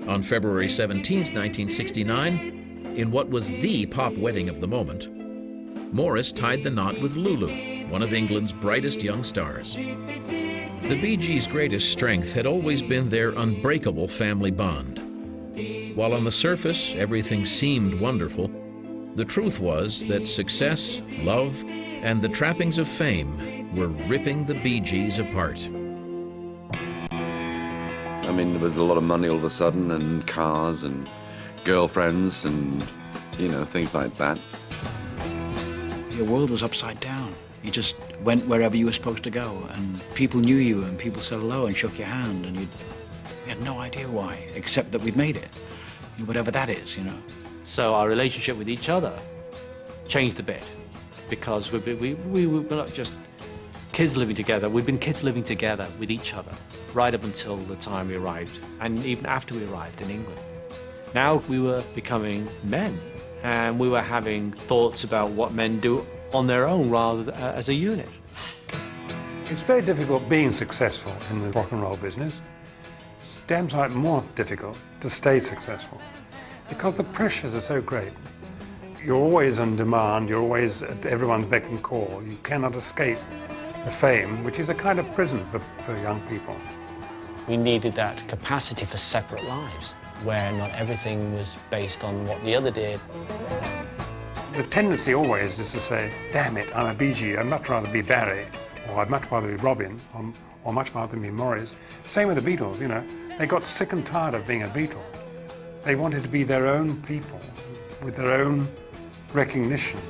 on February 17, 1969, in what was the pop wedding of the moment, Morris tied the knot with Lulu, one of England's brightest young stars. The Bee Gees' greatest strength had always been their unbreakable family bond. While on the surface everything seemed wonderful, the truth was that success, love, and the trappings of fame were ripping the Bee Gees apart. I mean, there was a lot of money all of a sudden, and cars, and girlfriends, and, you know, things like that. Your world was upside down. You just went wherever you were supposed to go, and people knew you, and people said hello and shook your hand, and you had no idea why, except that we'd made it, whatever that is, you know. So our relationship with each other changed a bit, because we were not just kids living together, we've been kids living together with each other right up until the time we arrived, and even after we arrived in England. Now we were becoming men, and we were having thoughts about what men do on their own rather than as a unit. It's very difficult being successful in the rock and roll business. It's damn sight more difficult to stay successful because the pressures are so great. You're always on demand, you're always at everyone's beck and call. You cannot escape the fame, which is a kind of prison for young people. We needed that capacity for separate lives, where not everything was based on what the other did. The tendency always is to say, damn it, I'm a Bee Gee, I'd much rather be Barry, or I'd much rather be Robin, or much rather be Morris. Same with the Beatles, you know. They got sick and tired of being a Beatle. They wanted to be their own people, with their own recognition.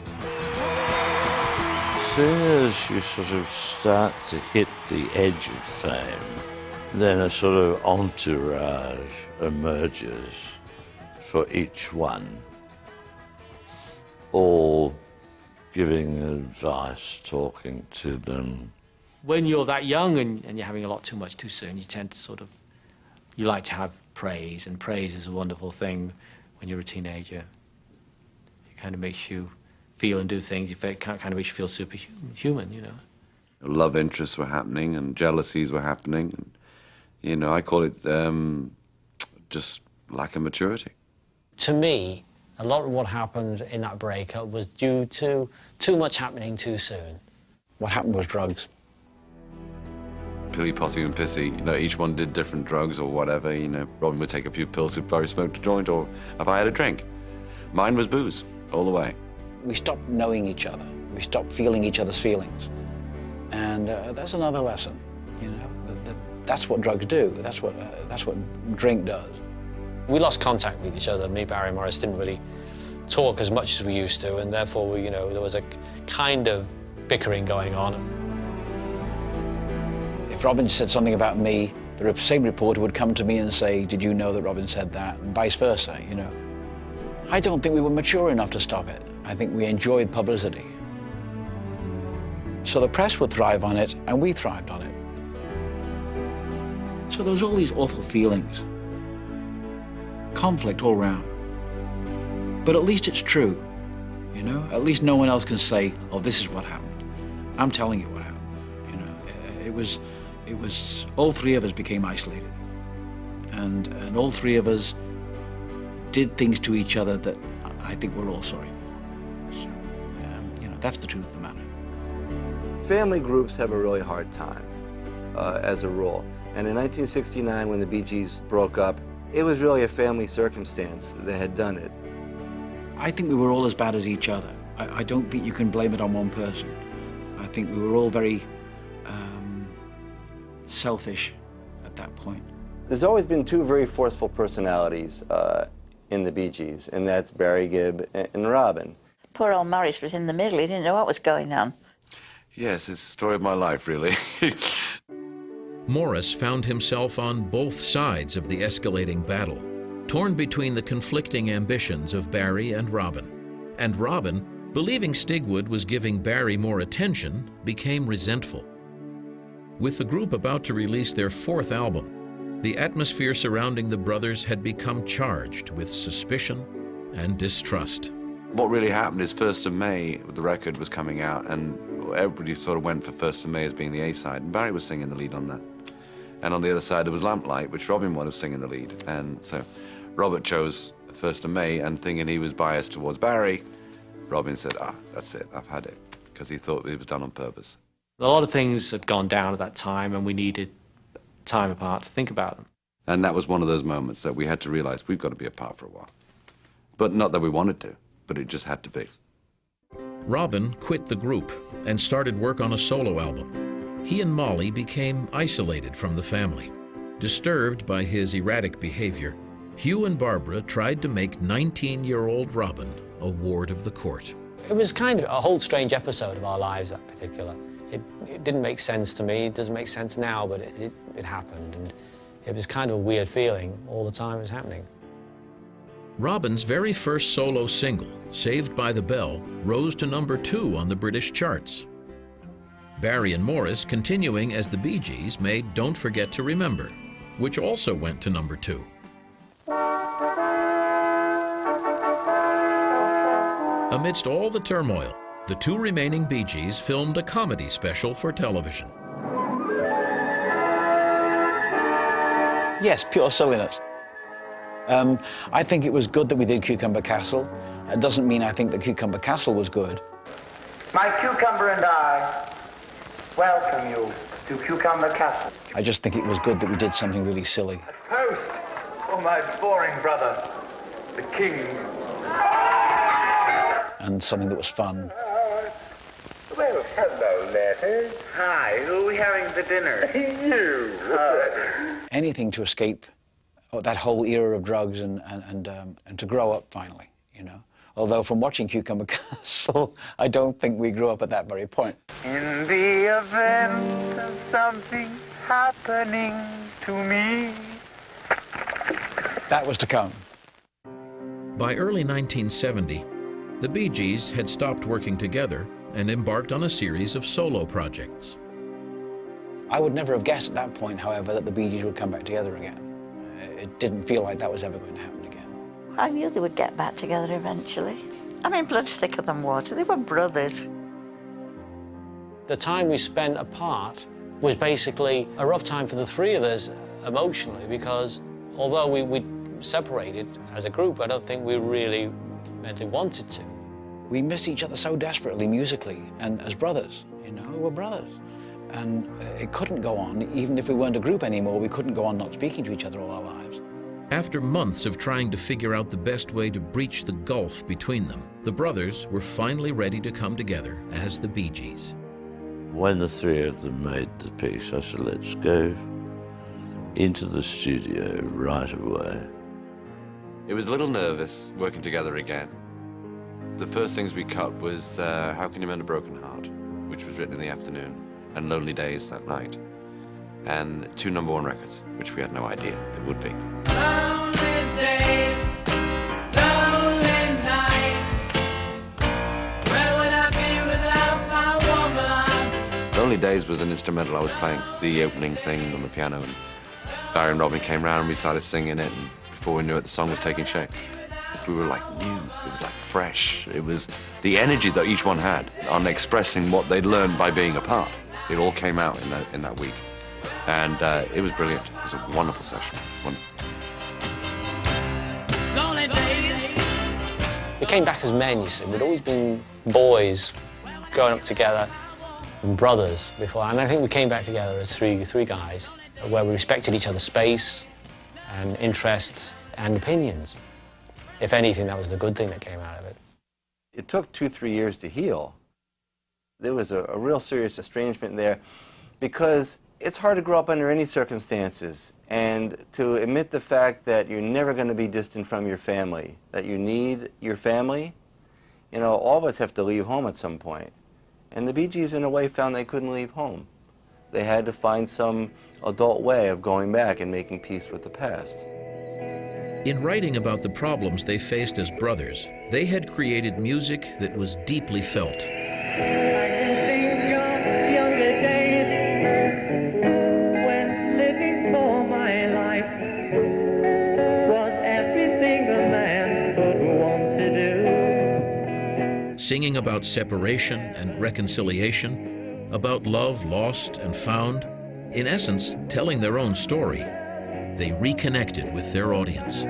As soon as you sort of start to hit the edge of fame, then a sort of entourage emerges for each one, all giving advice, talking to them. When you're that young and you're having a lot too much too soon, you tend to you like to have praise, and praise is a wonderful thing when you're a teenager. It kind of makes you feel and do things, it kind of makes you feel superhuman, you know. Love interests were happening and jealousies were happening. And, you know, I call it just lack of maturity. To me, a lot of what happened in that breakup was due to too much happening too soon. What happened was drugs. Pilly, potty and pissy, you know, each one did different drugs or whatever, you know. Robin would take a few pills if Barry smoked a joint or if I had a drink. Mine was booze, all the way. We stopped knowing each other. We stopped feeling each other's feelings. And that's another lesson, you know, that's what drugs do. That's what drink does. We lost contact with each other. Me, Barry, and Morris didn't really talk as much as we used to, and therefore, you know, there was a kind of bickering going on. If Robin said something about me, the same reporter would come to me and say, did you know that Robin said that? And vice versa, you know. I don't think we were mature enough to stop it. I think we enjoyed publicity. So the press would thrive on it, and we thrived on it. So there was all these awful feelings. Conflict all round. But at least it's true, you know? At least no one else can say, oh, this is what happened. I'm telling you what happened, you know? It was all three of us became isolated. And all three of us did things to each other that I think we're all sorry for. So, you know, that's the truth of the matter. Family groups have a really hard time, as a rule. And in 1969, when the Bee Gees broke up, it was really a family circumstance that had done it. I think we were all as bad as each other. I don't think you can blame it on one person. I think we were all very selfish at that point. There's always been two very forceful personalities in the Bee Gees, and that's Barry Gibb and Robin. Poor old Morris was in the middle. He didn't know what was going on. Yes, it's the story of my life, really. Morris found himself on both sides of the escalating battle, torn between the conflicting ambitions of Barry and Robin. And Robin, believing Stigwood was giving Barry more attention, became resentful. With the group about to release their fourth album, the atmosphere surrounding the brothers had become charged with suspicion and distrust. What really happened is 1st of May, the record was coming out, and everybody sort of went for 1st of May as being the A-side, and Barry was singing the lead on that. And on the other side, there was Lamplight, which Robin was singing the lead. And so Robert chose 1st of May, and thinking he was biased towards Barry, Robin said, that's it, I've had it, because he thought it was done on purpose. A lot of things had gone down at that time, and we needed time apart to think about them. And that was one of those moments that we had to realize we've got to be apart for a while. But not that we wanted to, but it just had to be. Robin quit the group and started work on a solo album. He and Molly became isolated from the family. Disturbed by his erratic behavior, Hugh and Barbara tried to make 19-year-old Robin a ward of the court. It was kind of a whole strange episode of our lives, that particular. It didn't make sense to me. It doesn't make sense now, but it happened. And it was kind of a weird feeling all the time it was happening. Robin's very first solo single, Saved by the Bell, rose to #2 on the British charts. Barry and Morris, continuing as the Bee Gees, made Don't Forget to Remember, which also went to #2. Amidst all the turmoil, the two remaining Bee Gees filmed a comedy special for television. Yes, pure silliness. I think it was good that we did Cucumber Castle. It doesn't mean I think that Cucumber Castle was good. My cucumber and I welcome you to Cucumber Castle. I just think it was good that we did something really silly. Toast for my boring brother, the king. And something that was fun. Well, hello, letters. Hi, who are we having for dinner? You. Anything to escape that whole era of drugs and to grow up finally, you know. Although from watching Cucumber Castle, I don't think we grew up at that very point. In the event of something happening to me. That was to come. By early 1970, the Bee Gees had stopped working together and embarked on a series of solo projects. I would never have guessed at that point, however, that the Bee Gees would come back together again. It didn't feel like that was ever going to happen again. I knew they would get back together eventually. I mean, blood's thicker than water. They were brothers. The time we spent apart was basically a rough time for the three of us emotionally, because although we separated as a group, I don't think we really mentally wanted to. We miss each other so desperately musically and as brothers, you know, we're brothers. And it couldn't go on, even if we weren't a group anymore, we couldn't go on not speaking to each other all our lives. After months of trying to figure out the best way to breach the gulf between them, the brothers were finally ready to come together as the Bee Gees. When the three of them made the piece, I said, let's go into the studio right away. It was a little nervous working together again. The first things we cut was How Can You Mend a Broken Heart, which was written in the afternoon, and Lonely Days that night, and 2 #1 records, which we had no idea there would be. Lonely days, lonely nights. Where would I be without my woman? Lonely Days was an instrumental I was playing, the opening thing on the piano, and Barry and Robin came round and we started singing it, and before we knew it, the song was taking shape. We were like new, it was like fresh. It was the energy that each one had on expressing what they'd learned by being apart. It all came out in that week. And it was brilliant. It was a wonderful session. Wonderful. Lonely days. We came back as men, you see. We'd always been boys growing up together and brothers before. And I think we came back together as three guys where we respected each other's space and interests and opinions. If anything, that was the good thing that came out of it. It took 2-3 years to heal. There was a real serious estrangement there because it's hard to grow up under any circumstances and to admit the fact that you're never going to be distant from your family, that you need your family. You know, all of us have to leave home at some point. And the Bee Gees, in a way, found they couldn't leave home. They had to find some adult way of going back and making peace with the past. In writing about the problems they faced as brothers, they had created music that was deeply felt. I can think of younger days when living for my life was everything a man could want to do. Singing about separation and reconciliation, about love lost and found, in essence, telling their own story, they reconnected with their audience.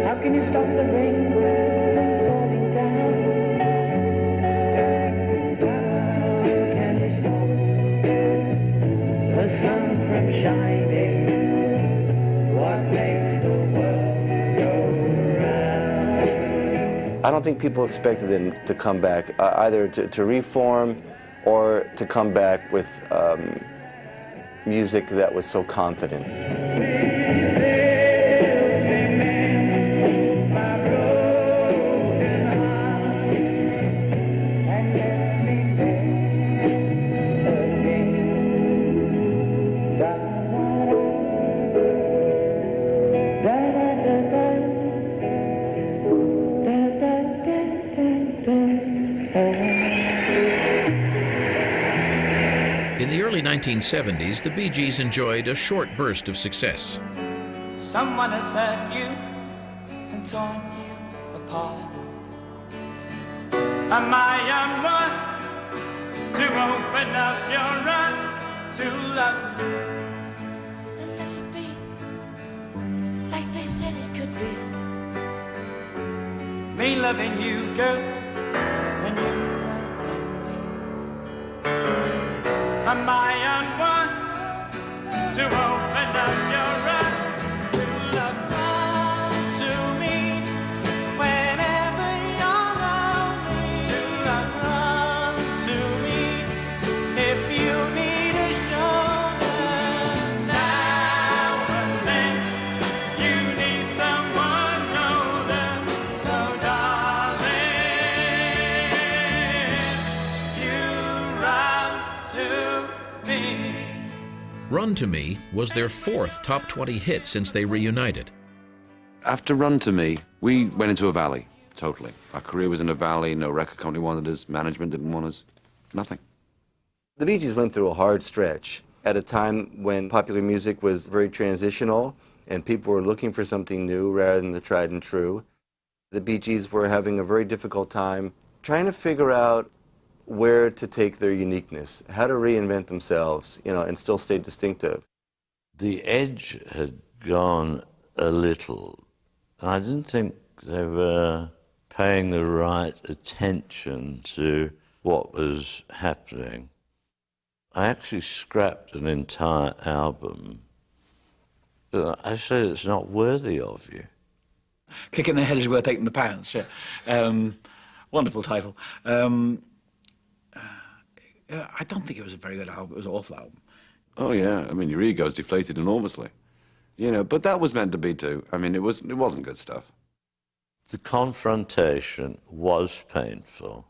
How can you stop the rain from falling down? How can you stop the sun from shining? What makes the world go round? I don't think people expected them to come back, either to reform or to come back with music that was so confident. In the early 1970s, the Bee Gees enjoyed a short burst of success. Someone has hurt you and torn you apart. Am I unwise to open up your eyes to love you? And let it be like they said it could be. Me loving you, girl, and you loving me. Am I unwise to open up your eyes to love you? To me, whenever you're lonely, run to me if you need a shoulder. Now and then you need someone older, so darling, you run to me. Run to Me was their 4th top 20 hit since they reunited. After Run to Me, we went into a valley, totally. Our career was in a valley, no record company wanted us, management didn't want us, nothing. The Bee Gees went through a hard stretch at a time when popular music was very transitional and people were looking for something new rather than the tried and true. The Bee Gees were having a very difficult time trying to figure out where to take their uniqueness, how to reinvent themselves, you know, and still stay distinctive. The edge had gone a little. I didn't think they were paying the right attention to what was happening. I actually scrapped an entire album. I said, it's not worthy of you. Kicking the Head is Worth 8 £8, yeah. Wonderful title. I don't think it was a very good album. It was an awful album. Oh, yeah. I mean, your ego's deflated enormously. You know, but that was meant to be too. I mean, it wasn't good stuff. The confrontation was painful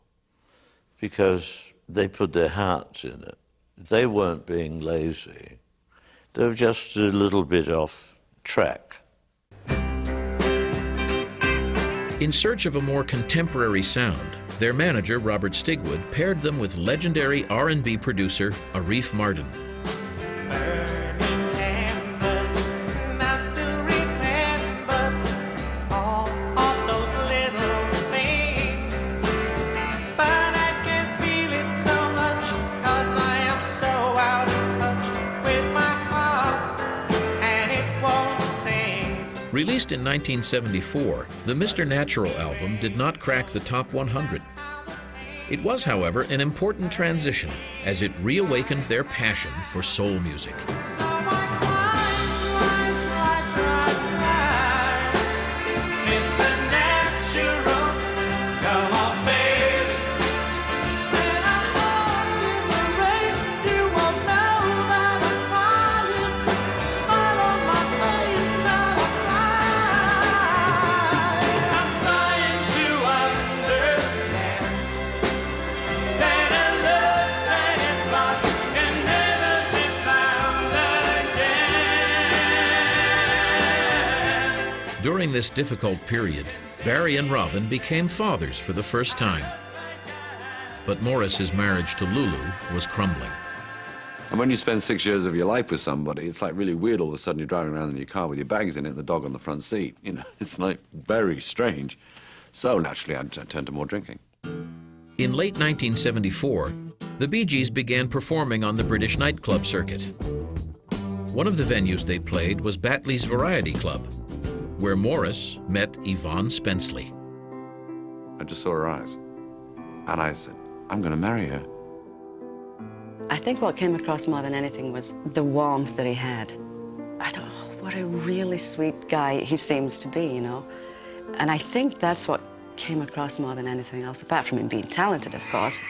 because they put their hearts in it. They weren't being lazy. They were just a little bit off track. In search of a more contemporary sound, their manager, Robert Stigwood, paired them with legendary R&B producer Arif Mardin. Released in 1974, the Mr. Natural album did not crack the top 100. It was, however, an important transition as it reawakened their passion for soul music. During this difficult period, Barry and Robin became fathers for the first time. But Morris's marriage to Lulu was crumbling. And when you spend 6 years of your life with somebody, it's like really weird all of a sudden you're driving around in your car with your bags in it and the dog on the front seat. You know, it's like very strange. So naturally I turned to more drinking. In late 1974, the Bee Gees began performing on the British nightclub circuit. One of the venues they played was Batley's Variety Club, where Morris met Yvonne Spenceley. I just saw her eyes, and I said, I'm going to marry her. I think what came across more than anything was the warmth that he had. I thought, oh, what a really sweet guy he seems to be, you know? And I think that's what came across more than anything else, apart from him being talented, of course.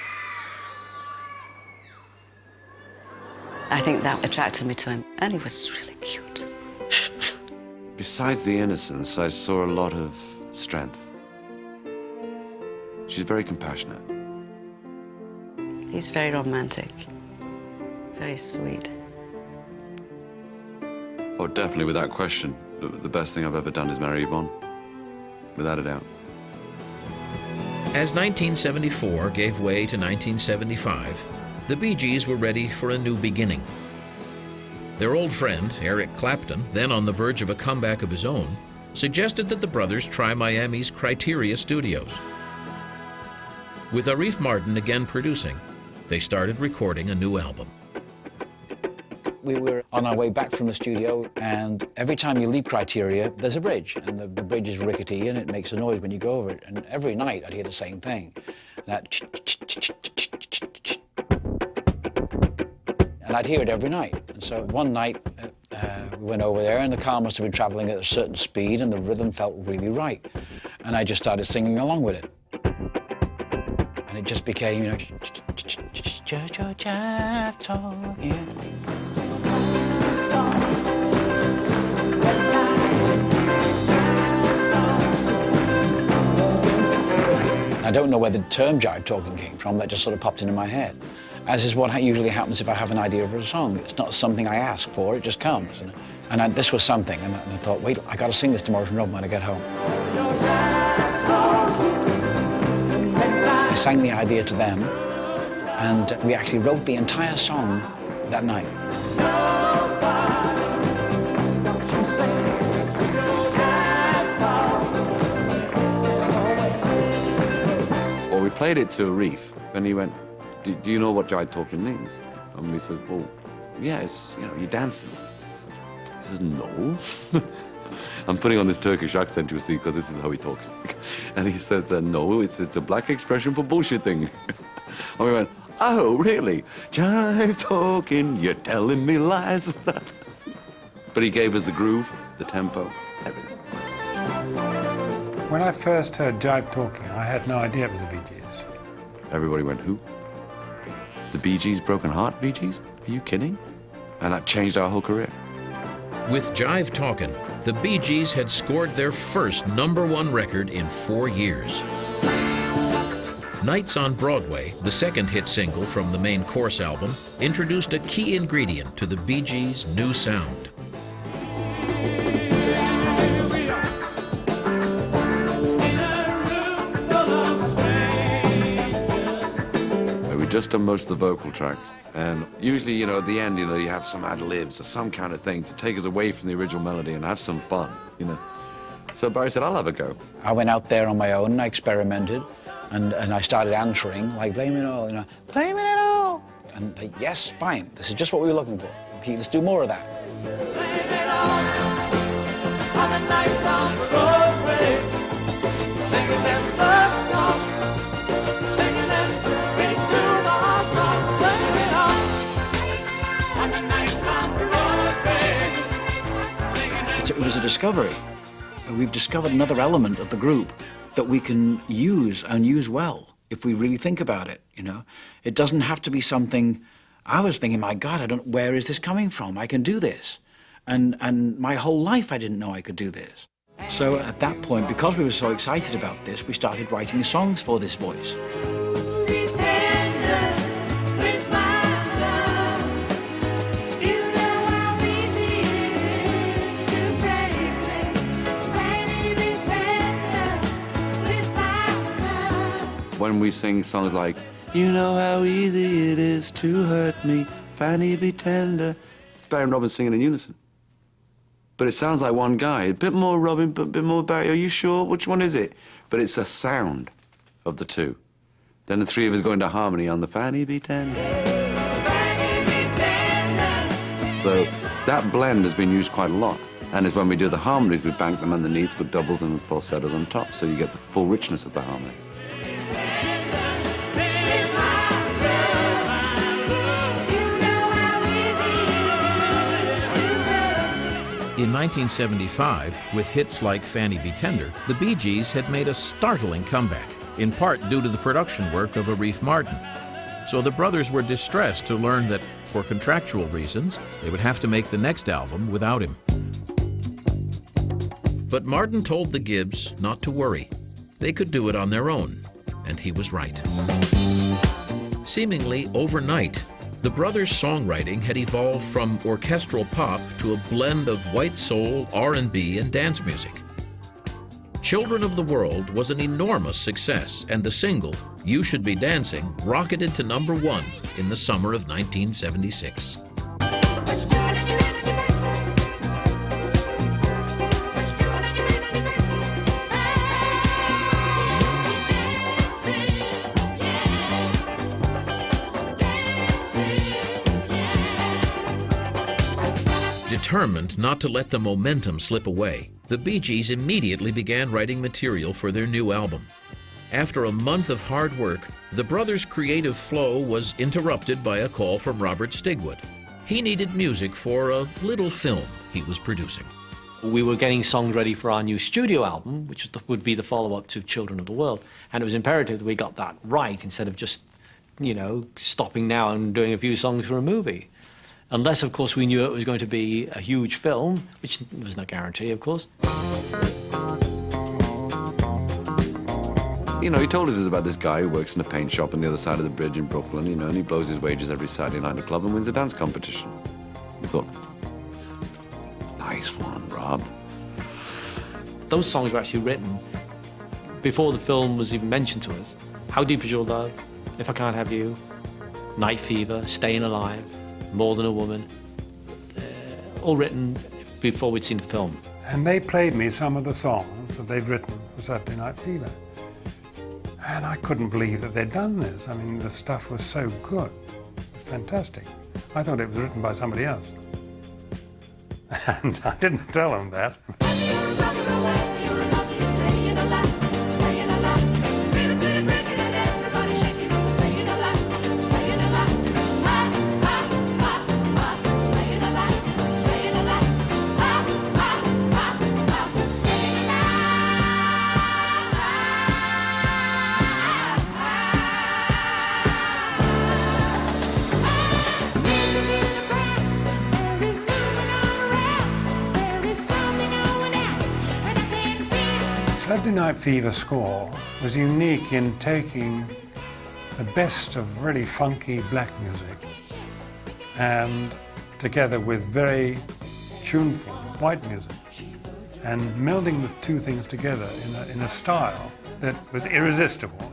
I think that attracted me to him, and he was really cute. Besides the innocence, I saw a lot of strength. She's very compassionate. He's very romantic, very sweet. Oh, definitely, without question. The best thing I've ever done is marry Yvonne. Without a doubt. As 1974 gave way to 1975, the Bee Gees were ready for a new beginning. Their old friend, Eric Clapton, then on the verge of a comeback of his own, suggested that the brothers try Miami's Criteria Studios. With Arif Mardin again producing, they started recording a new album. We were on our way back from the studio, and every time you leave Criteria, there's a bridge, and the bridge is rickety, and it makes a noise when you go over it. And every night I'd hear the same thing. And I'd hear it every night. And so one night, we went over there, and the car must have been traveling at a certain speed, and the rhythm felt really right. And I just started singing along with it. And it just became, you know, I don't know where the term jive talking came from. That just sort of popped into my head. As is what usually happens if I have an idea for a song. It's not something I ask for, it just comes. And this was something, and I thought, wait, I got to sing this to Morris and Robin when I get home. I sang the idea to them, and we actually wrote the entire song that night. Well, we played it to Arif, and he went, do you know what jive talking means? And we said, well, yeah, it's, you know, you're dancing. He says, no. I'm putting on this Turkish accent, you see, because this is how he talks. And he says, no, it's a black expression for bullshitting. And we went, oh, really? Jive talking, you're telling me lies. But he gave us the groove, the tempo, everything. When I first heard Jive Talking, I had no idea it was the Bee Gees. Everybody went, who? The Bee Gees, Broken Heart Bee Gees? Are you kidding? And that changed our whole career. With Jive Talkin', the Bee Gees had scored their first #1 record in 4 years. Nights on Broadway, the second hit single from the main Course album, introduced a key ingredient to the Bee Gees' new sound. We've just done most of the vocal tracks, and usually, you know, at the end, you know, you have some ad-libs or some kind of thing to take us away from the original melody and have some fun, you know. So Barry said, I'll have a go. I went out there on my own and I experimented, and I started answering, like, blame it all, you know, blame it all. And they, yes, fine, this is just what we were looking for. Okay, let's do more of that. It was a discovery. We've discovered another element of the group that we can use and use well if we really think about it, you know. It doesn't have to be something. I was thinking, my God, where is this coming from? I can do this. And my whole life I didn't know I could do this. So at that point, because we were so excited about this, we started writing songs for this voice. When we sing songs like, you know how easy it is to hurt me, Fanny be tender, it's Barry and Robin singing in unison. But it sounds like one guy, a bit more Robin, but a bit more Barry, are you sure? Which one is it? But it's a sound of the two. Then the three of us go into harmony on the Fanny be tender. So that blend has been used quite a lot. And it's when we do the harmonies, we bank them underneath with doubles and falsettos on top, so you get the full richness of the harmony. In 1975, with hits like Fanny Be Tender, the Bee Gees had made a startling comeback, in part due to the production work of Arif Martin. So the brothers were distressed to learn that, for contractual reasons, they would have to make the next album without him. But Martin told the Gibbs not to worry. They could do it on their own, and he was right. Seemingly overnight, the brothers' songwriting had evolved from orchestral pop to a blend of white soul, R&B, and dance music. Children of the World was an enormous success, and the single, You Should Be Dancing, rocketed to #1 in the summer of 1976. Determined not to let the momentum slip away, the Bee Gees immediately began writing material for their new album. After a month of hard work, the brothers' creative flow was interrupted by a call from Robert Stigwood. He needed music for a little film he was producing. We were getting songs ready for our new studio album, which would be the follow-up to Children of the World, and it was imperative that we got that right instead of just, you know, stopping now and doing a few songs for a movie. Unless, of course, we knew it was going to be a huge film, which was no guarantee, of course. You know, he told us about this guy who works in a paint shop on the other side of the bridge in Brooklyn, you know, and he blows his wages every Saturday night at a club and wins a dance competition. We thought, nice one, Rob. Those songs were actually written before the film was even mentioned to us. How Deep Is Your Love, If I Can't Have You, Night Fever, Staying Alive, More Than a Woman, all written before we'd seen the film. And they played me some of the songs that they'd written for Saturday Night Fever. And I couldn't believe that they'd done this. I mean, the stuff was so good. It was fantastic. I thought it was written by somebody else. And I didn't tell them that. Saturday Night Fever score was unique in taking the best of really funky black music and together with very tuneful white music and melding the two things together in a style that was irresistible.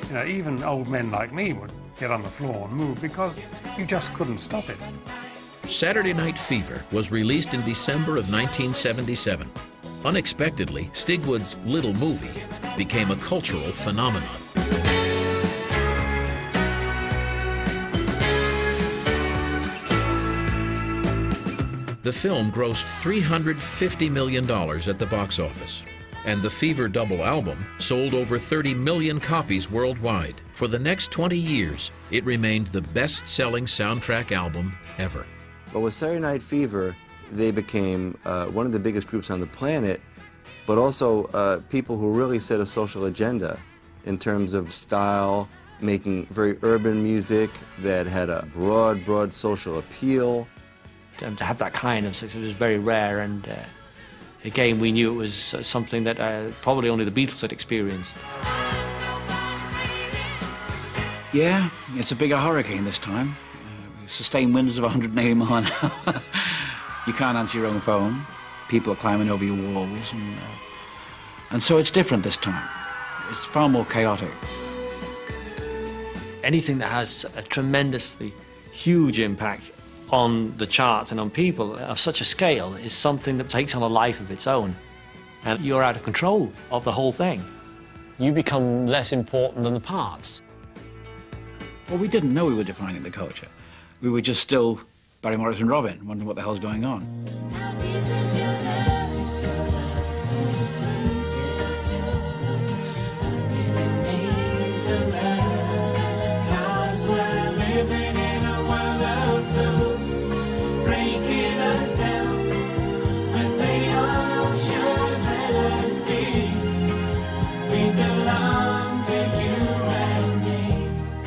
You know, even old men like me would get on the floor and move because you just couldn't stop it. Saturday Night Fever was released in December of 1977. Unexpectedly, Stigwood's Little Movie became a cultural phenomenon. The film grossed $350 million at the box office, and the Fever double album sold over 30 million copies worldwide. For the next 20 years, it remained the best-selling soundtrack album ever. But with Saturday Night Fever, they became one of the biggest groups on the planet, but also people who really set a social agenda in terms of style, making very urban music that had a broad social appeal. To have that kind of success was very rare, and again, we knew it was something that probably only the Beatles had experienced. Yeah, it's a bigger hurricane this time. Sustained winds of 180 mile an hour. You can't answer your own phone. People are climbing over your walls, and so it's different this time. It's far more chaotic. Anything that has a tremendously huge impact on the charts and on people of such a scale is something that takes on a life of its own, and you're out of control of the whole thing. You become less important than the parts. Well, we didn't know we were defining the culture. We were just still Barry, Morris and Robin, wondering what the hell's going on.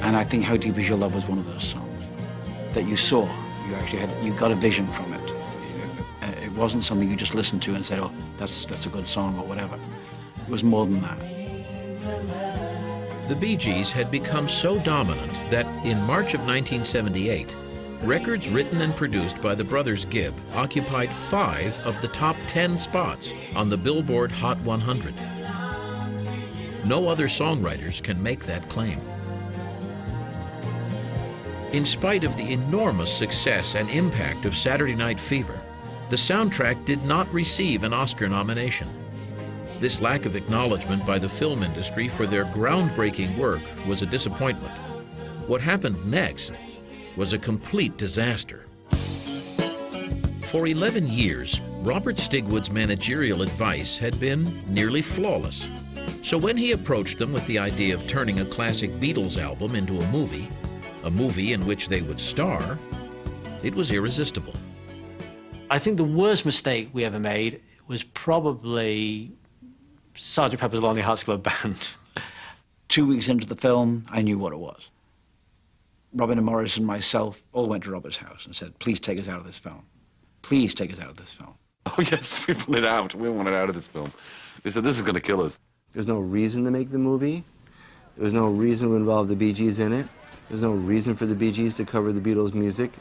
And I think How Deep Is Your Love was one of those songs that you saw. You actually you got a vision from it. It wasn't something you just listened to and said, oh, that's a good song or whatever. It was more than that. The Bee Gees had become so dominant that in March of 1978, records written and produced by the brothers Gibb occupied 5 of the top 10 spots on the Billboard Hot 100. No other songwriters can make that claim. In spite of the enormous success and impact of Saturday Night Fever, the soundtrack did not receive an Oscar nomination. This lack of acknowledgement by the film industry for their groundbreaking work was a disappointment. What happened next was a complete disaster. For 11 years, Robert Stigwood's managerial advice had been nearly flawless. So when he approached them with the idea of turning a classic Beatles album into a movie in which they would star, it was irresistible. I think the worst mistake we ever made was probably Sgt. Pepper's Lonely Hearts Club Band. 2 weeks into the film, I knew what it was. Robin and Morris and myself all went to Robert's house and said, please take us out of this film. Please take us out of this film. Oh, yes, we want it out. We want it out of this film. We said, this is going to kill us. There's no reason to make the movie. There was no reason to involve the Bee Gees in it. There's no reason for the Bee Gees to cover the Beatles' music.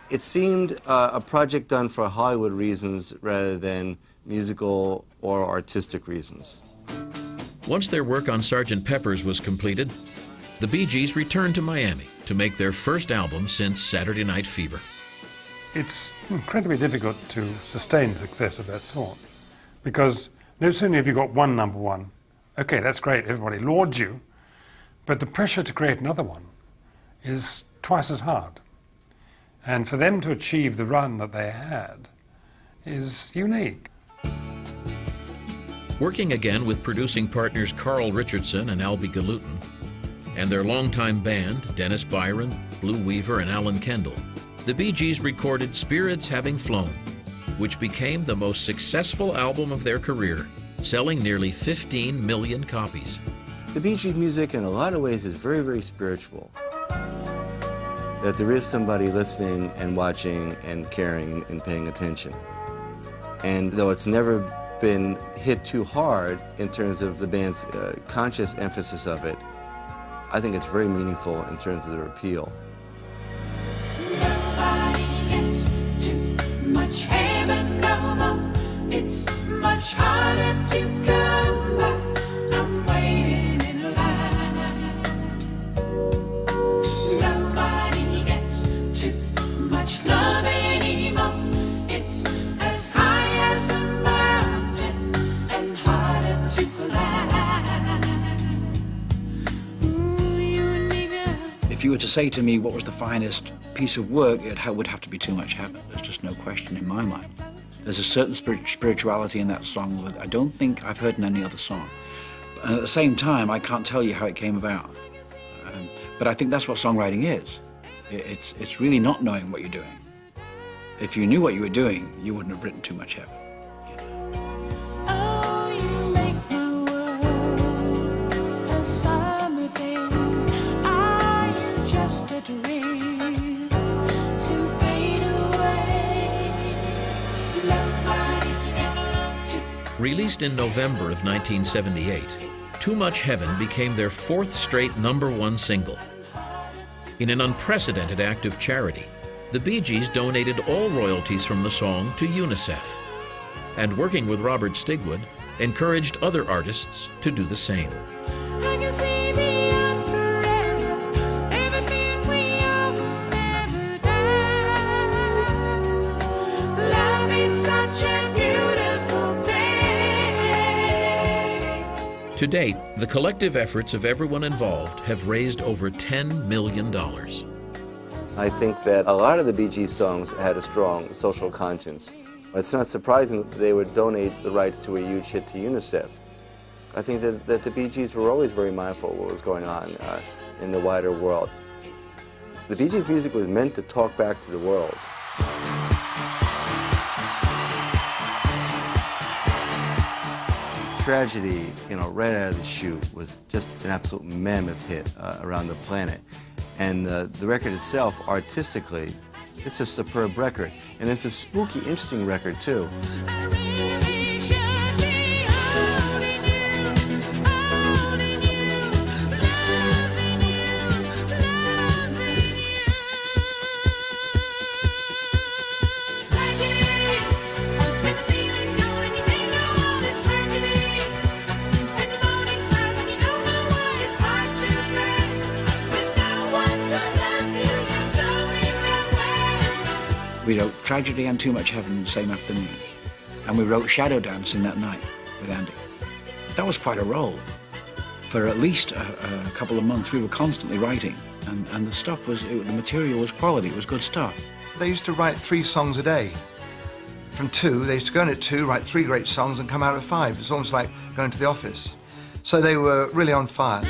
It seemed a project done for Hollywood reasons rather than musical or artistic reasons. Once their work on Sgt. Pepper's was completed, the Bee Gees returned to Miami to make their first album since Saturday Night Fever. It's incredibly difficult to sustain success of that sort, because no sooner have you got one number one, okay, that's great, everybody lauds you, but the pressure to create another one is twice as hard. And for them to achieve the run that they had is unique. Working again with producing partners Carl Richardson and Albie Galutin, and their longtime band, Dennis Byron, Blue Weaver, and Alan Kendall, the Bee Gees recorded Spirits Having Flown, which became the most successful album of their career, selling nearly 15 million copies. The Bee Gees music in a lot of ways is very, very spiritual. That there is somebody listening and watching and caring and paying attention. And though it's never been hit too hard in terms of the band's conscious emphasis of it, I think it's very meaningful in terms of their appeal. Nobody gets too much heaven no more. It's much harder to come by. I'm waiting in line. Nobody gets too much love anymore. It's as high as a mountain and harder to climb. If you were to say to me what was the finest piece of work, it would have to be Too Much Heaven. There's just no question in my mind. There's a certain spirituality in that song that I don't think I've heard in any other song. And at the same time, I can't tell you how it came about. But I think that's what songwriting is. It's really not knowing what you're doing. If you knew what you were doing, you wouldn't have written Too Much Heaven. Oh, you make my world a summer day. Are you just a dream to fade away? Nobody gets to. Released in November of 1978, Too Much Heaven became their 4th straight #1 single. In an unprecedented act of charity, the Bee Gees donated all royalties from the song to UNICEF, and working with Robert Stigwood, encouraged other artists to do the same. I can see beyond forever, everything we are will never die. Love is such a beautiful thing. To date, the collective efforts of everyone involved have raised over $10 million. I think that a lot of the Bee Gees songs had a strong social conscience. It's not surprising that they would donate the rights to a huge hit to UNICEF. I think that the Bee Gees were always very mindful of what was going on in the wider world. The Bee Gees music was meant to talk back to the world. Tragedy, right out of the chute, was just an absolute mammoth hit around the planet. And the record itself, artistically, it's a superb record. And it's a spooky, interesting record, too. We wrote Tragedy and Too Much Heaven the same afternoon. And we wrote Shadow Dancing that night with Andy. That was quite a roll. For at least a couple of months, we were constantly writing. And the stuff was, the material was quality, it was good stuff. They used to write 3 songs a day. From 2, they used to go in at 2, write 3 great songs and come out at 5. It's almost like going to the office. So they were really on fire.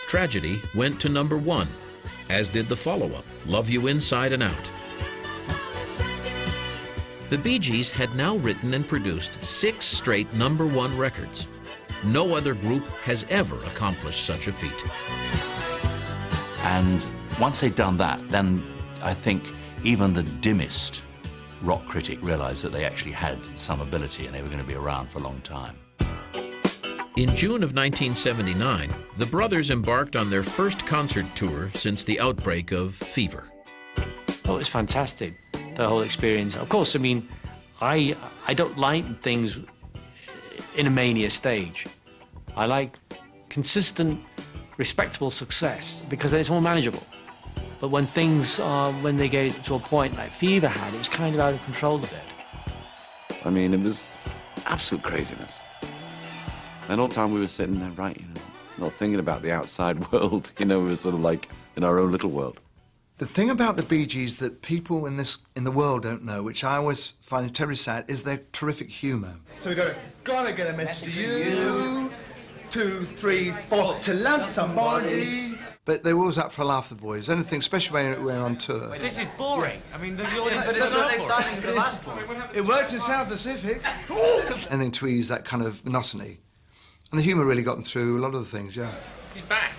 Tragedy went to #1, as did the follow-up, Love You Inside and Out. The Bee Gees had now written and produced 6 straight #1 records. No other group has ever accomplished such a feat. And once they'd done that, then I think even the dimmest rock critic realized that they actually had some ability and they were going to be around for a long time. In June of 1979, the brothers embarked on their first concert tour since the outbreak of fever. Oh, it was fantastic, the whole experience. Of course, I mean, I don't like things in a mania stage. I like consistent, respectable success because then it's more manageable. But when things when they get to a point like Fever had, it was kind of out of control a bit. I mean, it was absolute craziness. And all the time we were sitting there, right, you know, not thinking about the outside world, you know, we were sort of like in our own little world. The thing about the Bee Gees that people in the world don't know, which I always find terribly sad, is their terrific humour. So we gotta get a message to you, 2, 3, 4, to love somebody. But they were always up for a laugh, the boys. Anything, especially when we're on tour. This is boring. I mean, the audience is not exciting as the last one. It works in South Pacific. Anything to ease that kind of monotony. And the humour really got them through a lot of the things, yeah. He's back.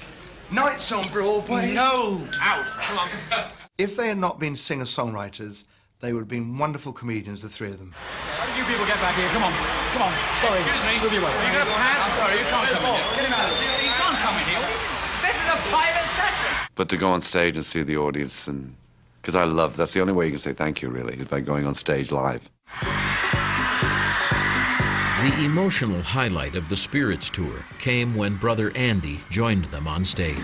Nights on Broadway. No, out. Come on. If they had not been singer-songwriters, they would have been wonderful comedians, the three of them. How did you people get back here? Come on. Come on. Sorry. Excuse me. Move your way. Are you going to pass? I'm sorry, you can't come in here. Get him out of here. You can't come in here. This is a private session. But to go on stage and see the audience, and because I love, that's the only way you can say thank you, really, is by going on stage live. The emotional highlight of the Spirits tour came when Brother Andy joined them on stage.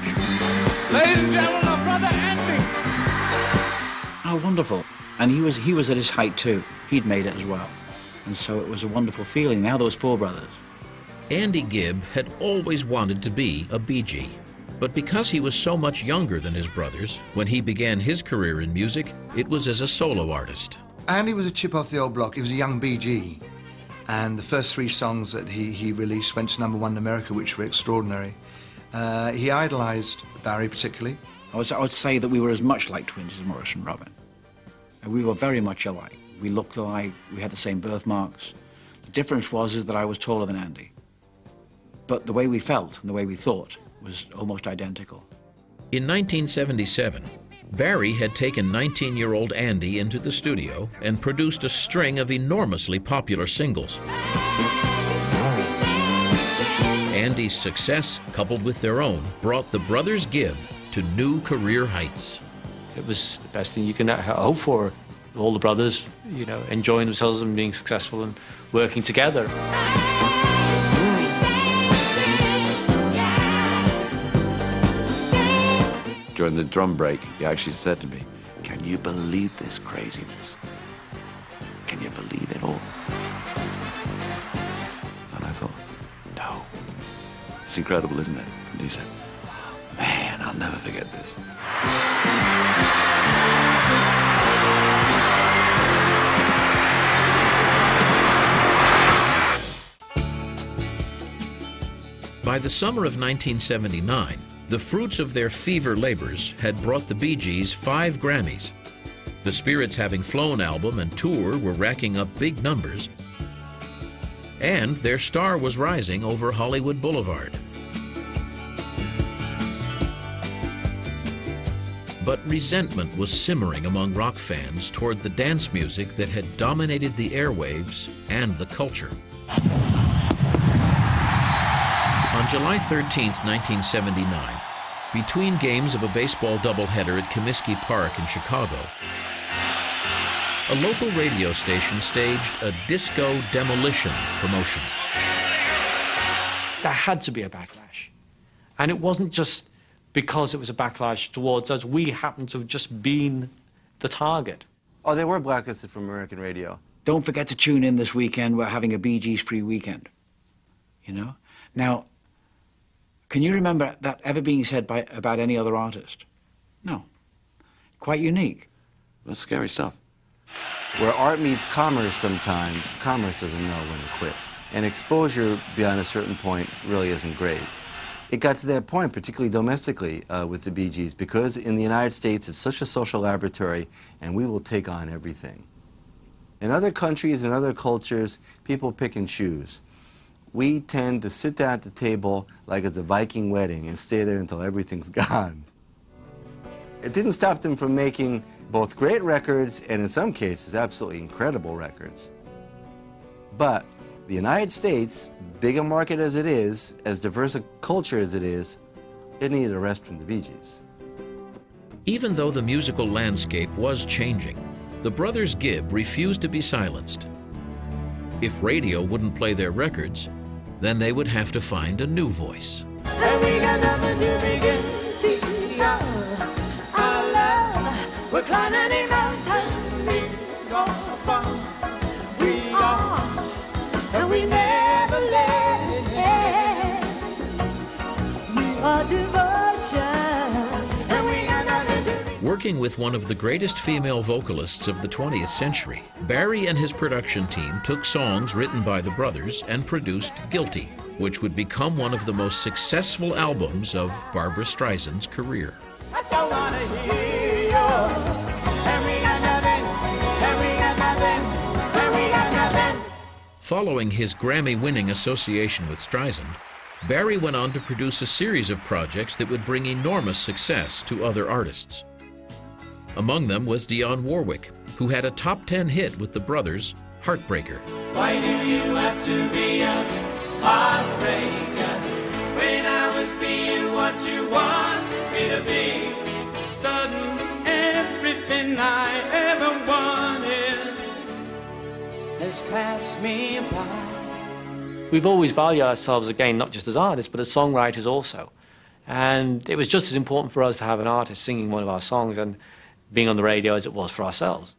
Ladies and gentlemen, our brother Andy. Oh, wonderful. And he was at his height too. He'd made it as well. And so it was a wonderful feeling. Now those four brothers. Andy Gibb had always wanted to be a Bee Gee. But because he was so much younger than his brothers, when he began his career in music, it was as a solo artist. Andy was a chip off the old block. He was a young Bee Gee. And the first 3 songs that he released went to #1 in America, which were extraordinary. He idolised Barry particularly. I would say that we were as much like twins as Morris and Robin. And we were very much alike. We looked alike, we had the same birthmarks. The difference is that I was taller than Andy. But the way we felt and the way we thought was almost identical. In 1977, Barry had taken 19-year-old Andy into the studio and produced a string of enormously popular singles. Andy's success, coupled with their own, brought the brothers Gibb to new career heights. It was the best thing you can hope for. All the brothers, you know, enjoying themselves and being successful and working together. During the drum break, he actually said to me, "Can you believe this craziness? Can you believe it all?" And I thought, no. It's incredible, isn't it? And he said, "Man, I'll never forget this." By the summer of 1979, the fruits of their fever labors had brought the Bee Gees 5 Grammys. The Spirits Having Flown album and tour were racking up big numbers, and their star was rising over Hollywood Boulevard. But resentment was simmering among rock fans toward the dance music that had dominated the airwaves and the culture. On July 13, 1979, between games of a baseball doubleheader at Comiskey Park in Chicago, a local radio station staged a disco demolition promotion. There had to be a backlash. And it wasn't just because it was a backlash towards us. We happened to have just been the target. Oh, they were blacklisted from American radio. Don't forget to tune in this weekend. We're having a Bee Gees free weekend. You know? Now, can you remember that ever being said about any other artist? No. Quite unique. That's scary stuff. Where art meets commerce sometimes, commerce doesn't know when to quit. And exposure beyond a certain point really isn't great. It got to that point, particularly domestically, with the Bee Gees, because in the United States it's such a social laboratory, and we will take on everything. In other countries and other cultures, people pick and choose. We tend to sit down at the table like it's a Viking wedding and stay there until everything's gone. It didn't stop them from making both great records and, in some cases, absolutely incredible records. But the United States, big a market as it is, as diverse a culture as it is, it needed a rest from the Bee Gees. Even though the musical landscape was changing, the brothers Gibb refused to be silenced. If radio wouldn't play their records, then they would have to find a new voice. And we got nothing to begin to our love. We're climbing a mountain, we go far. We are, and we never let Working with one of the greatest female vocalists of the 20th century, Barry and his production team took songs written by the brothers and produced Guilty, which would become one of the most successful albums of Barbra Streisand's career. I don't wanna hear you. And we got nothing, and we got nothing, and we got nothing. Following his Grammy-winning association with Streisand, Barry went on to produce a series of projects that would bring enormous success to other artists. Among them was Dionne Warwick, who had a top 10 hit with the brothers, Heartbreaker. Why do you have to be a heartbreaker when I was being what you want me to be? Sudden, everything I ever wanted has passed me by. We've always valued ourselves, again, not just as artists, but as songwriters also. And it was just as important for us to have an artist singing one of our songs and being on the radio as it was for ourselves.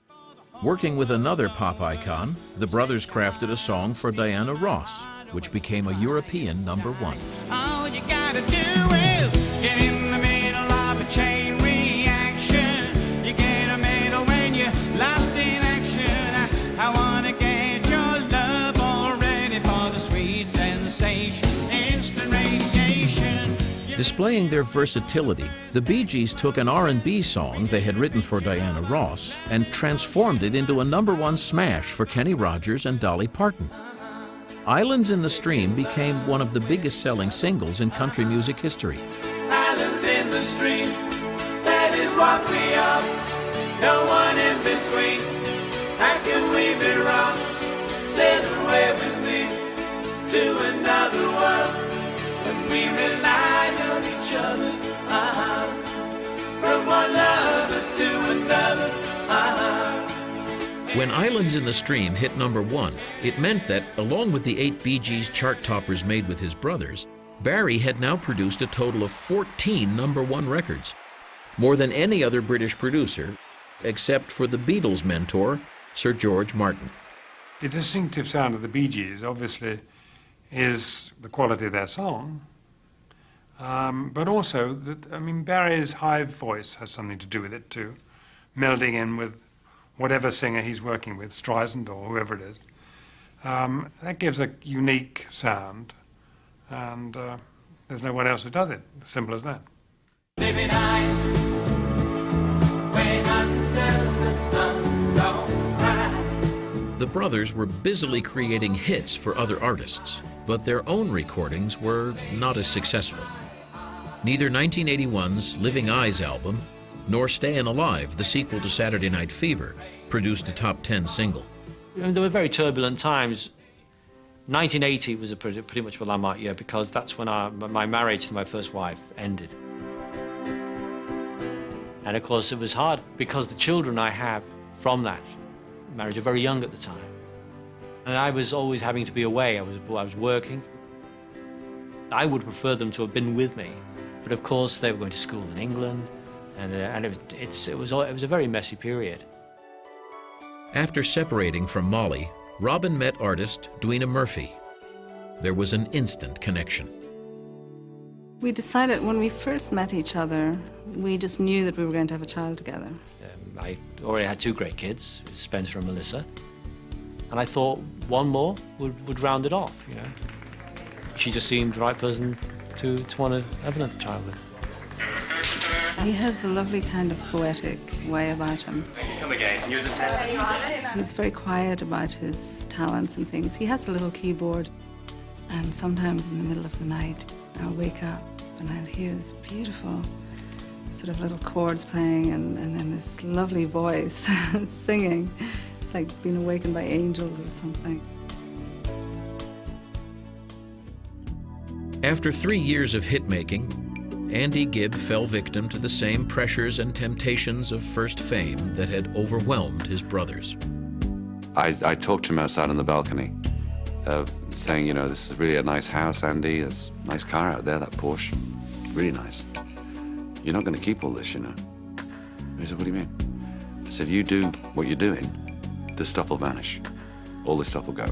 Working with another pop icon, the brothers crafted a song for Diana Ross, which became a European #1. All you gotta do is get in the middle of a chain reaction. You get a medal when you're lost in action. I wanna get your love already for the sweet sensation, instant radiation. Displaying their versatility, the Bee Gees took an R&B song they had written for Diana Ross and transformed it into a #1 smash for Kenny Rogers and Dolly Parton. Islands in the Stream became one of the biggest-selling singles in country music history. Islands in the stream, that is what we are. No one in between. How can we be wrong? Sail away with me to another world. And we rely on each other, from one lover to another, When Islands in the Stream hit #1, it meant that, along with the 8 Bee Gees chart toppers made with his brothers, Barry had now produced a total of 14 #1 records, more than any other British producer, except for the Beatles' mentor, Sir George Martin. The distinctive sound of the Bee Gees, obviously, is the quality of their song, but also, Barry's high voice has something to do with it too, melding in with whatever singer he's working with, Streisand or whoever it is. That gives a unique sound, and there's no one else who does it. Simple as that. living eyes when under the sun don't cry. The brothers were busily creating hits for other artists, but their own recordings were not as successful. Neither 1981's Living Eyes album, nor Stayin' Alive, the sequel to Saturday Night Fever, produced a top 10 single. There were very turbulent times. 1980 was pretty much a landmark year because that's when my marriage to my first wife ended. And of course it was hard because the children I have from that marriage are very young at the time. And I was always having to be away. I was working. I would prefer them to have been with me, but of course they were going to school in England, and it was a very messy period. After separating from Molly, Robin met artist Dweena Murphy. There was an instant connection. We decided when we first met each other, we just knew that we were going to have a child together. I already had 2 great kids, Spencer and Melissa, and I thought one more would round it off, you know. She just seemed the right person to want to have another child with. He has a lovely kind of poetic way about him. Come again. Use a 10. He's very quiet about his talents and things. He has a little keyboard, and sometimes in the middle of the night, I'll wake up and I'll hear this beautiful sort of little chords playing and then this lovely voice singing. It's like being awakened by angels or something. After 3 years of hit-making, Andy Gibb fell victim to the same pressures and temptations of first fame that had overwhelmed his brothers. I talked to him outside on the balcony, saying, you know, this is really a nice house, Andy. There's a nice car out there, that Porsche. Really nice. You're not going to keep all this, you know. He said, what do you mean? I said, you do what you're doing, this stuff will vanish. All this stuff will go.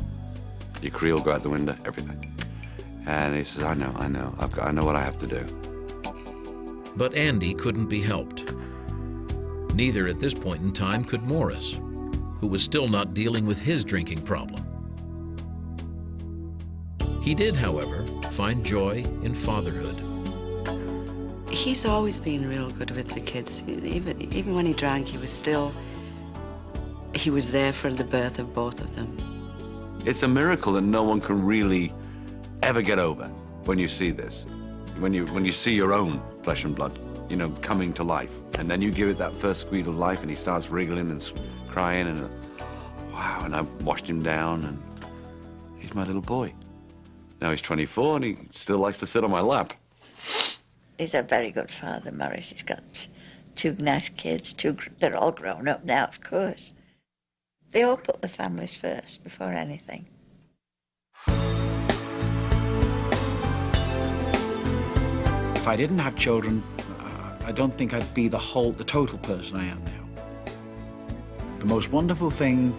Your career will go out the window, everything. And he says, I know. I know what I have to do. But Andy couldn't be helped. Neither at this point in time could Morris, who was still not dealing with his drinking problem. He did, however, find joy in fatherhood. He's always been real good with the kids. Even when he drank, he was there for the birth of both of them. It's a miracle that no one can really ever get over when you see this. When you see your own flesh and blood, you know, coming to life. And then you give it that first squeeze of life and he starts wriggling and crying and wow, and I washed him down and he's my little boy. Now he's 24 and he still likes to sit on my lap. He's a very good father, Morris. He's got 2 nice kids. They're all grown up now, of course. They all put the families first before anything. If I didn't have children, I don't think I'd be the total person I am now. The most wonderful thing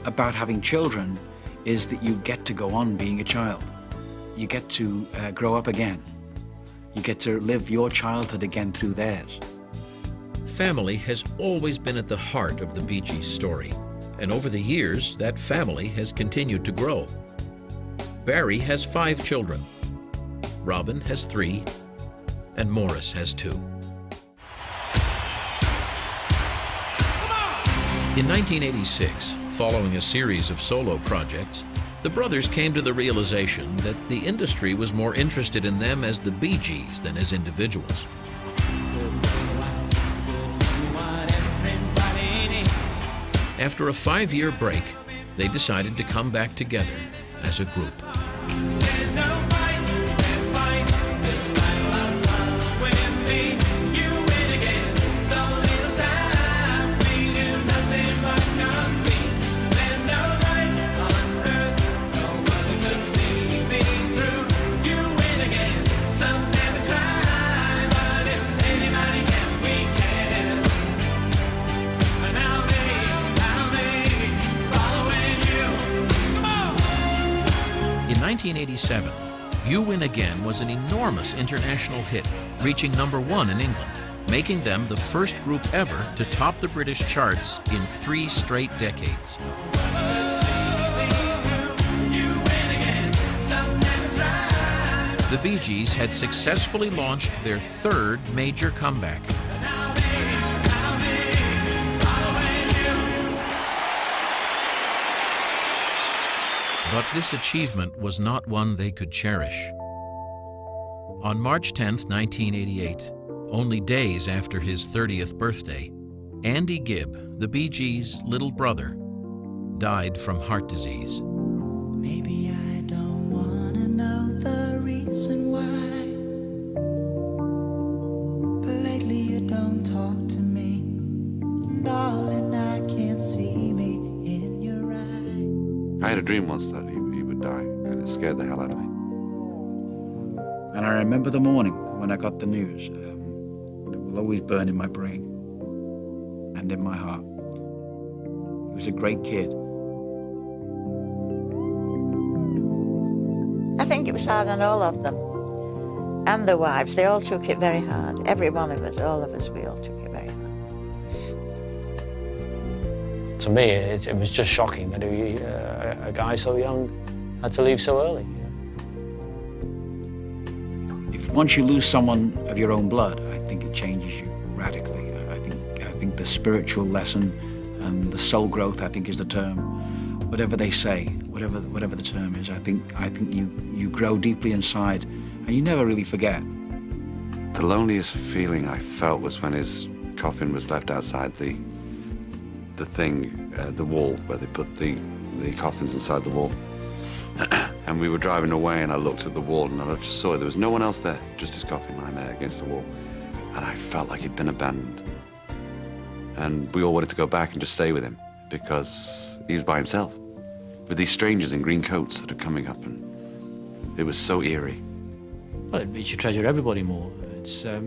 about having children is that you get to go on being a child. You get to grow up again. You get to live your childhood again through theirs. Family has always been at the heart of the Bee Gees' story, and over the years, that family has continued to grow. Barry has 5 children, Robin has 3, and Morris has 2. In 1986, following a series of solo projects, the brothers came to the realization that the industry was more interested in them as the Bee Gees than as individuals. After a 5-year break, they decided to come back together as a group. In 1987, You Win Again was an enormous international hit, reaching #1 in England, making them the first group ever to top the British charts in 3 straight decades. The Bee Gees had successfully launched their 3rd major comeback. But this achievement was not one they could cherish. On March 10, 1988, only days after his 30th birthday, Andy Gibb, the Bee Gees' little brother, died from heart disease. Maybe I don't want to know the reason why, but lately you don't talk to me, darling, I can't see me in your eye. I had a dream once that he would die, and it scared the hell out of me. And I remember the morning when I got the news. It will always burn in my brain and in my heart. He was a great kid. I think it was hard on all of them. And the wives, they all took it very hard. Every one of us, all of us, we all took it very hard. To me, it was just shocking that a guy so young had to leave so early. If once you lose someone of your own blood, I think it changes you radically. I think the spiritual lesson and the soul growth, I think, is the term. Whatever they say, whatever the term is, I think you grow deeply inside, and you never really forget. The loneliest feeling I felt was when his coffin was left outside the wall where they put the coffins inside the wall. And we were driving away, and I looked at the wall, and I just saw there was no one else there, just his coffin lying there against the wall. And I felt like he'd been abandoned. And we all wanted to go back and just stay with him, because he was by himself, with these strangers in green coats that are coming up, and it was so eerie. Well, it should treasure everybody more. It's a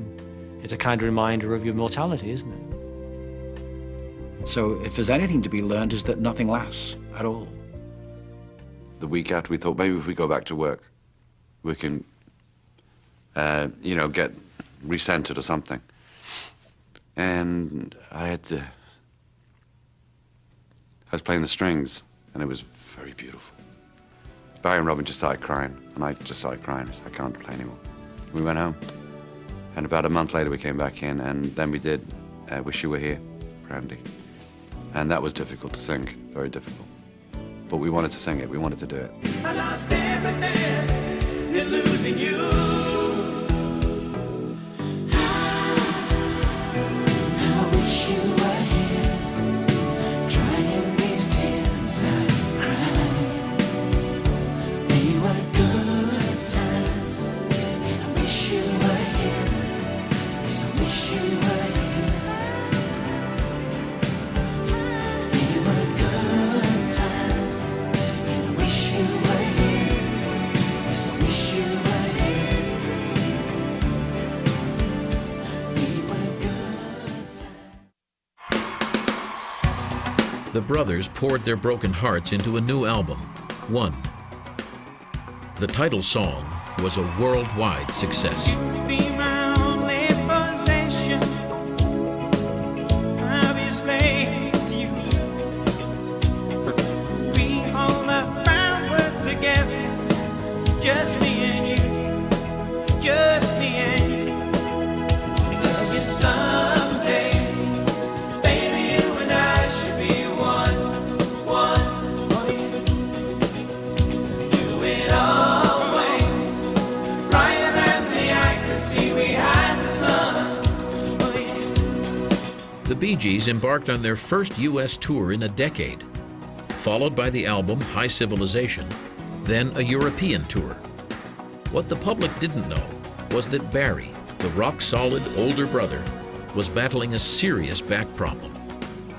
kind of reminder of your mortality, isn't it? So if there's anything to be learned, is that nothing lasts at all. The week after, we thought maybe if we go back to work, we can, get recentered or something. And I was playing the strings, and it was very beautiful. Barry and Robin just started crying, and I just started crying. I said, I can't play anymore. We went home. And about a month later, we came back in, and then we did Wish You Were Here, Randy. And that was difficult to sing, very difficult. But we wanted to sing it, we wanted to do it. I lost everything in losing you. And I wish you were here, drying these tears I cried. They were good times, and I wish you were here. Yes, I wish you were here. They were good times, and I wish you were here. Yes, I wish you were here. They were good times. The brothers poured their broken hearts into a new album, One. The title song was a worldwide success. Be my only possession. I'll be a slave to you. We hold up our work together, just me and you, just me and you. Tell you someday, baby, you and I should be one. Do it always, brighter than the eye can see. We had the sun. The Bee Gees embarked on their first U.S. tour in a decade, followed by the album High Civilization, then a European tour. What the public didn't know was that Barry, the rock-solid older brother, was battling a serious back problem.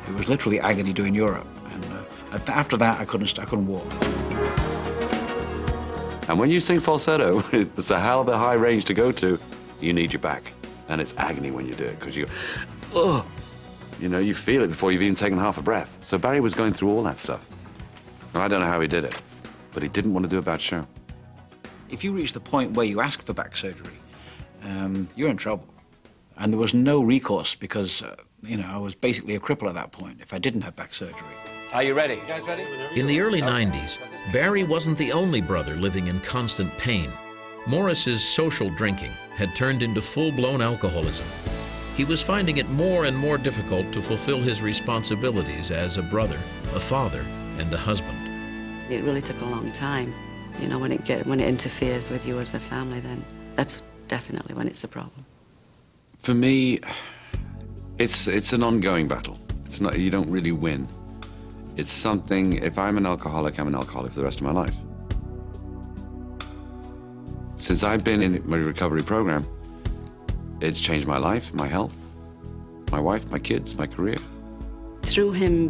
It was literally agony doing Europe. And after that, I couldn't walk. And when you sing falsetto, it's a hell of a high range to go to. You need your back. And it's agony when you do it, because you go, ugh. You know, you feel it before you've even taken half a breath. So Barry was going through all that stuff. And I don't know how he did it, but he didn't want to do a bad show. If you reach the point where you ask for back surgery, you're in trouble. And there was no recourse because, you know, I was basically a cripple at that point if I didn't have back surgery. Are you ready? You guys ready? In the early 90s, Barry wasn't the only brother living in constant pain. Morris's social drinking had turned into full-blown alcoholism. He was finding it more and more difficult to fulfill his responsibilities as a brother, a father, and a husband. It really took a long time. You know, when it interferes with you as a family, then that's definitely when it's a problem. For me, it's an ongoing battle. It's not, you don't really win. It's something, if I'm an alcoholic, I'm an alcoholic for the rest of my life. Since I've been in my recovery program, it's changed my life, my health, my wife, my kids, my career. Through him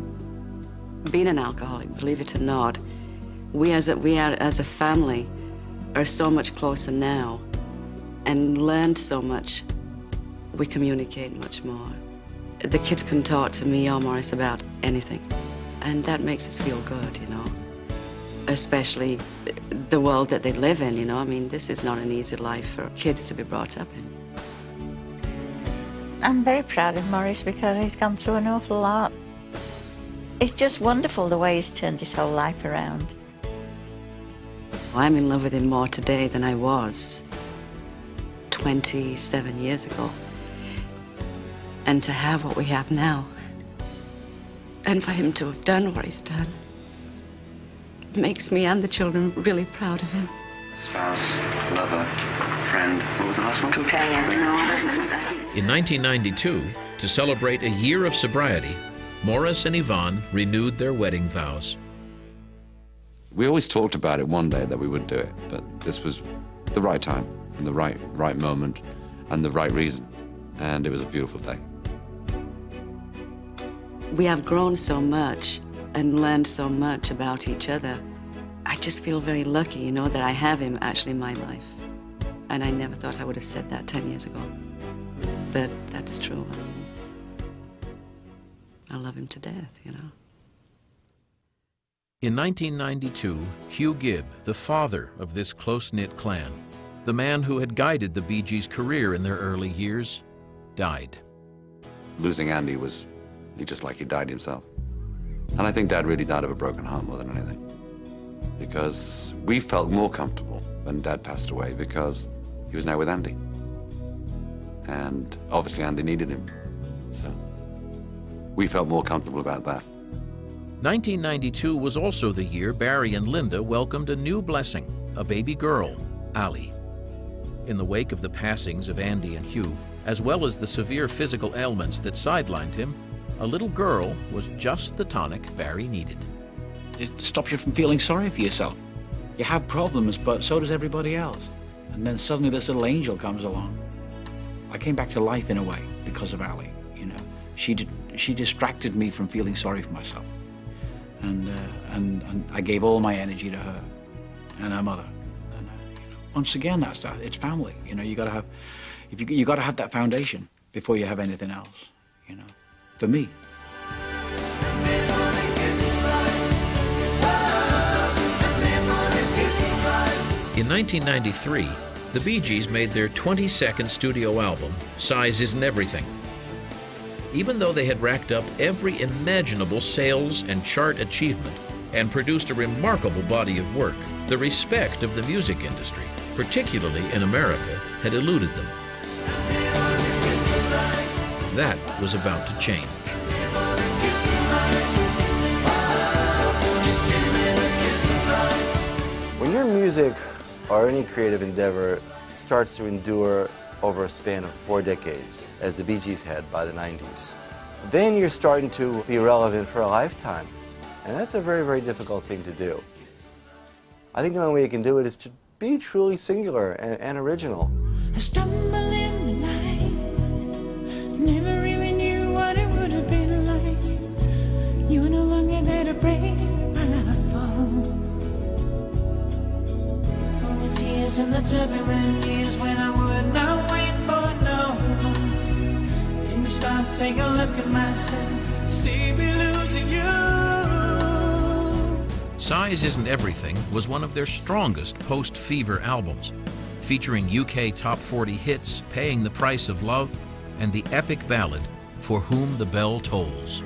being an alcoholic, believe it or not, we as a family are so much closer now and learned so much. We communicate much more. The kids can talk to me or Morris about anything, and that makes us feel good, you know, especially the world that they live in, you know. I mean, this is not an easy life for kids to be brought up in. I'm very proud of Morris because he's gone through an awful lot. It's just wonderful the way he's turned his whole life around. I'm in love with him more today than I was 27 years ago. And to have what we have now, and for him to have done what he's done, makes me and the children really proud of him. Spouse, lover, friend, what was the last one? Companion. In 1992, to celebrate a year of sobriety, Morris and Yvonne renewed their wedding vows. We always talked about it one day that we would do it, but this was the right time, and the right moment, and the right reason. And it was a beautiful day. We have grown so much and learned so much about each other. I just feel very lucky, you know, that I have him actually in my life. And I never thought I would have said that 10 years ago. But that's true. I mean, I love him to death, you know. In 1992, Hugh Gibb, the father of this close-knit clan, the man who had guided the Bee Gees' career in their early years, died. Losing Andy was just like he died himself. And I think Dad really died of a broken heart more than anything. Because we felt more comfortable when Dad passed away because he was now with Andy. And obviously Andy needed him. So we felt more comfortable about that. 1992 was also the year Barry and Linda welcomed a new blessing, a baby girl, Allie. In the wake of the passings of Andy and Hugh, as well as the severe physical ailments that sidelined him, a little girl was just the tonic Barry needed. It stops you from feeling sorry for yourself. You have problems, but so does everybody else. And then suddenly this little angel comes along. I came back to life in a way because of Allie, you know. She distracted me from feeling sorry for myself. And I gave all my energy to her and her mother. And once again, that's that. It's family. You know, you gotta have that foundation before you have anything else. You know, for me. In 1993, the Bee Gees made their 22nd studio album, Size Isn't Everything. Even though they had racked up every imaginable sales and chart achievement and produced a remarkable body of work, the respect of the music industry, particularly in America, had eluded them. That was about to change. When your music or any creative endeavor starts to endure over a span of 4 decades, as the Bee Gees had by the 90s, then you're starting to be relevant for a lifetime. And that's a very, very difficult thing to do. I think the only way you can do it is to be truly singular and original. I stumble in the night, never really knew what it would have been like. You were no longer there to break my fall. All the tears and the turbulent years when I would not wait for no one. Made me stop, take a look at myself, see me losing you. Size Isn't Everything was one of their strongest post-Fever albums, featuring UK top 40 hits, Paying the Price of Love, and the epic ballad, For Whom the Bell Tolls.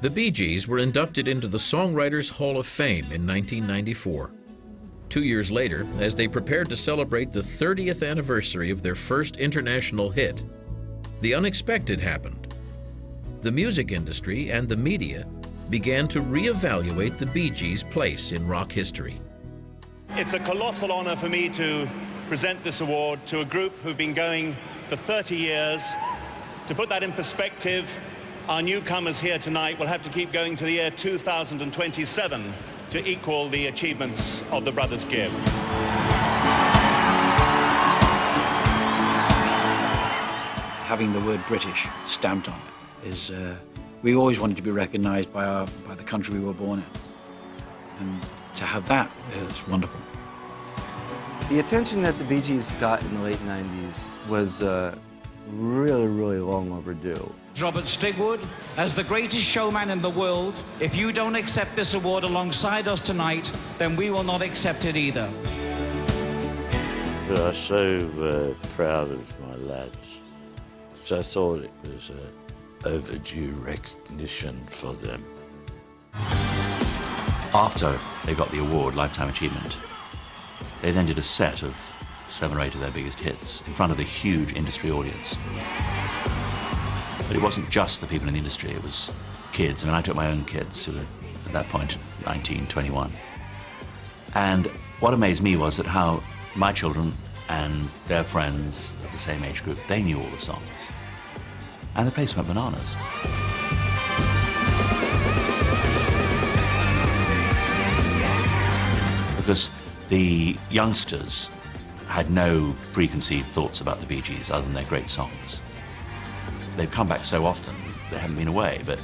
The Bee Gees were inducted into the Songwriters Hall of Fame in 1994. 2 years later, as they prepared to celebrate the 30th anniversary of their first international hit, the unexpected happened. The music industry and the media began to reevaluate the Bee Gees' place in rock history. It's a colossal honor for me to present this award to a group who've been going for 30 years. To put that in perspective, our newcomers here tonight will have to keep going to the year 2027 to equal the achievements of the Brothers Gibb. Having the word British stamped on it is, we always wanted to be recognized by the country we were born in. And to have that is wonderful. The attention that the Bee Gees got in the late 90s was really, really long overdue. Robert Stigwood, as the greatest showman in the world, if you don't accept this award alongside us tonight, then we will not accept it either. But I'm so proud of my lads. So I thought it was overdue recognition for them. After they got the award, Lifetime Achievement, they then did a set of 7 or 8 of their biggest hits in front of a huge industry audience. But it wasn't just the people in the industry, it was kids. I mean, I took my own kids who were at that point 19, 21. And what amazed me was that how my children and their friends of the same age group, they knew all the songs. And the place went bananas. Because the youngsters had no preconceived thoughts about the Bee Gees other than their great songs. They've come back so often, they haven't been away, but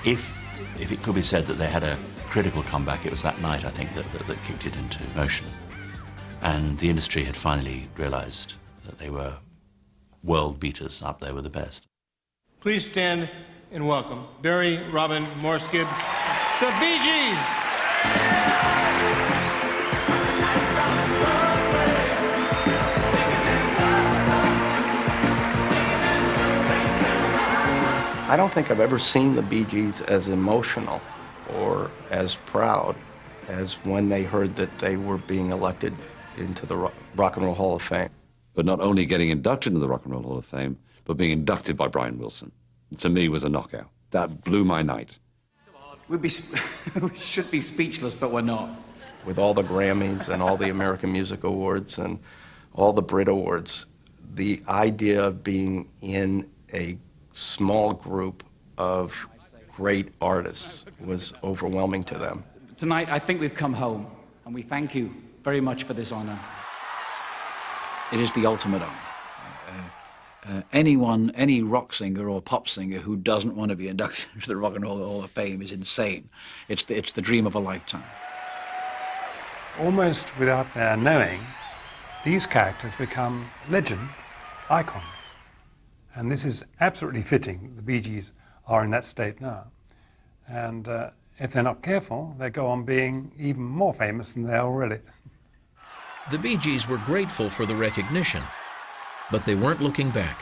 if it could be said that they had a critical comeback, it was that night, I think, that kicked it into motion. And the industry had finally realized that they were world beaters up there with the best. Please stand and welcome Barry, Robin, Morse Gibb, the Bee Gees. I don't think I've ever seen the Bee Gees as emotional or as proud as when they heard that they were being elected into the Rock and Roll Hall of Fame. But not only getting inducted into the Rock and Roll Hall of Fame, but being inducted by Brian Wilson, to me, was a knockout. That blew my night. We should be speechless, but we're not. With all the Grammys and all the American Music Awards and all the Brit Awards, the idea of being in a small group of great artists was overwhelming to them. Tonight, I think we've come home, and we thank you very much for this honor. It is the ultimate honor. Any rock singer or pop singer who doesn't want to be inducted into the Rock and Roll Hall of Fame is insane. It's the dream of a lifetime. Almost without their knowing, these characters become legends, icons. And this is absolutely fitting. The Bee Gees are in that state now. And if they're not careful, they go on being even more famous than they are already. The Bee Gees were grateful for the recognition, but they weren't looking back.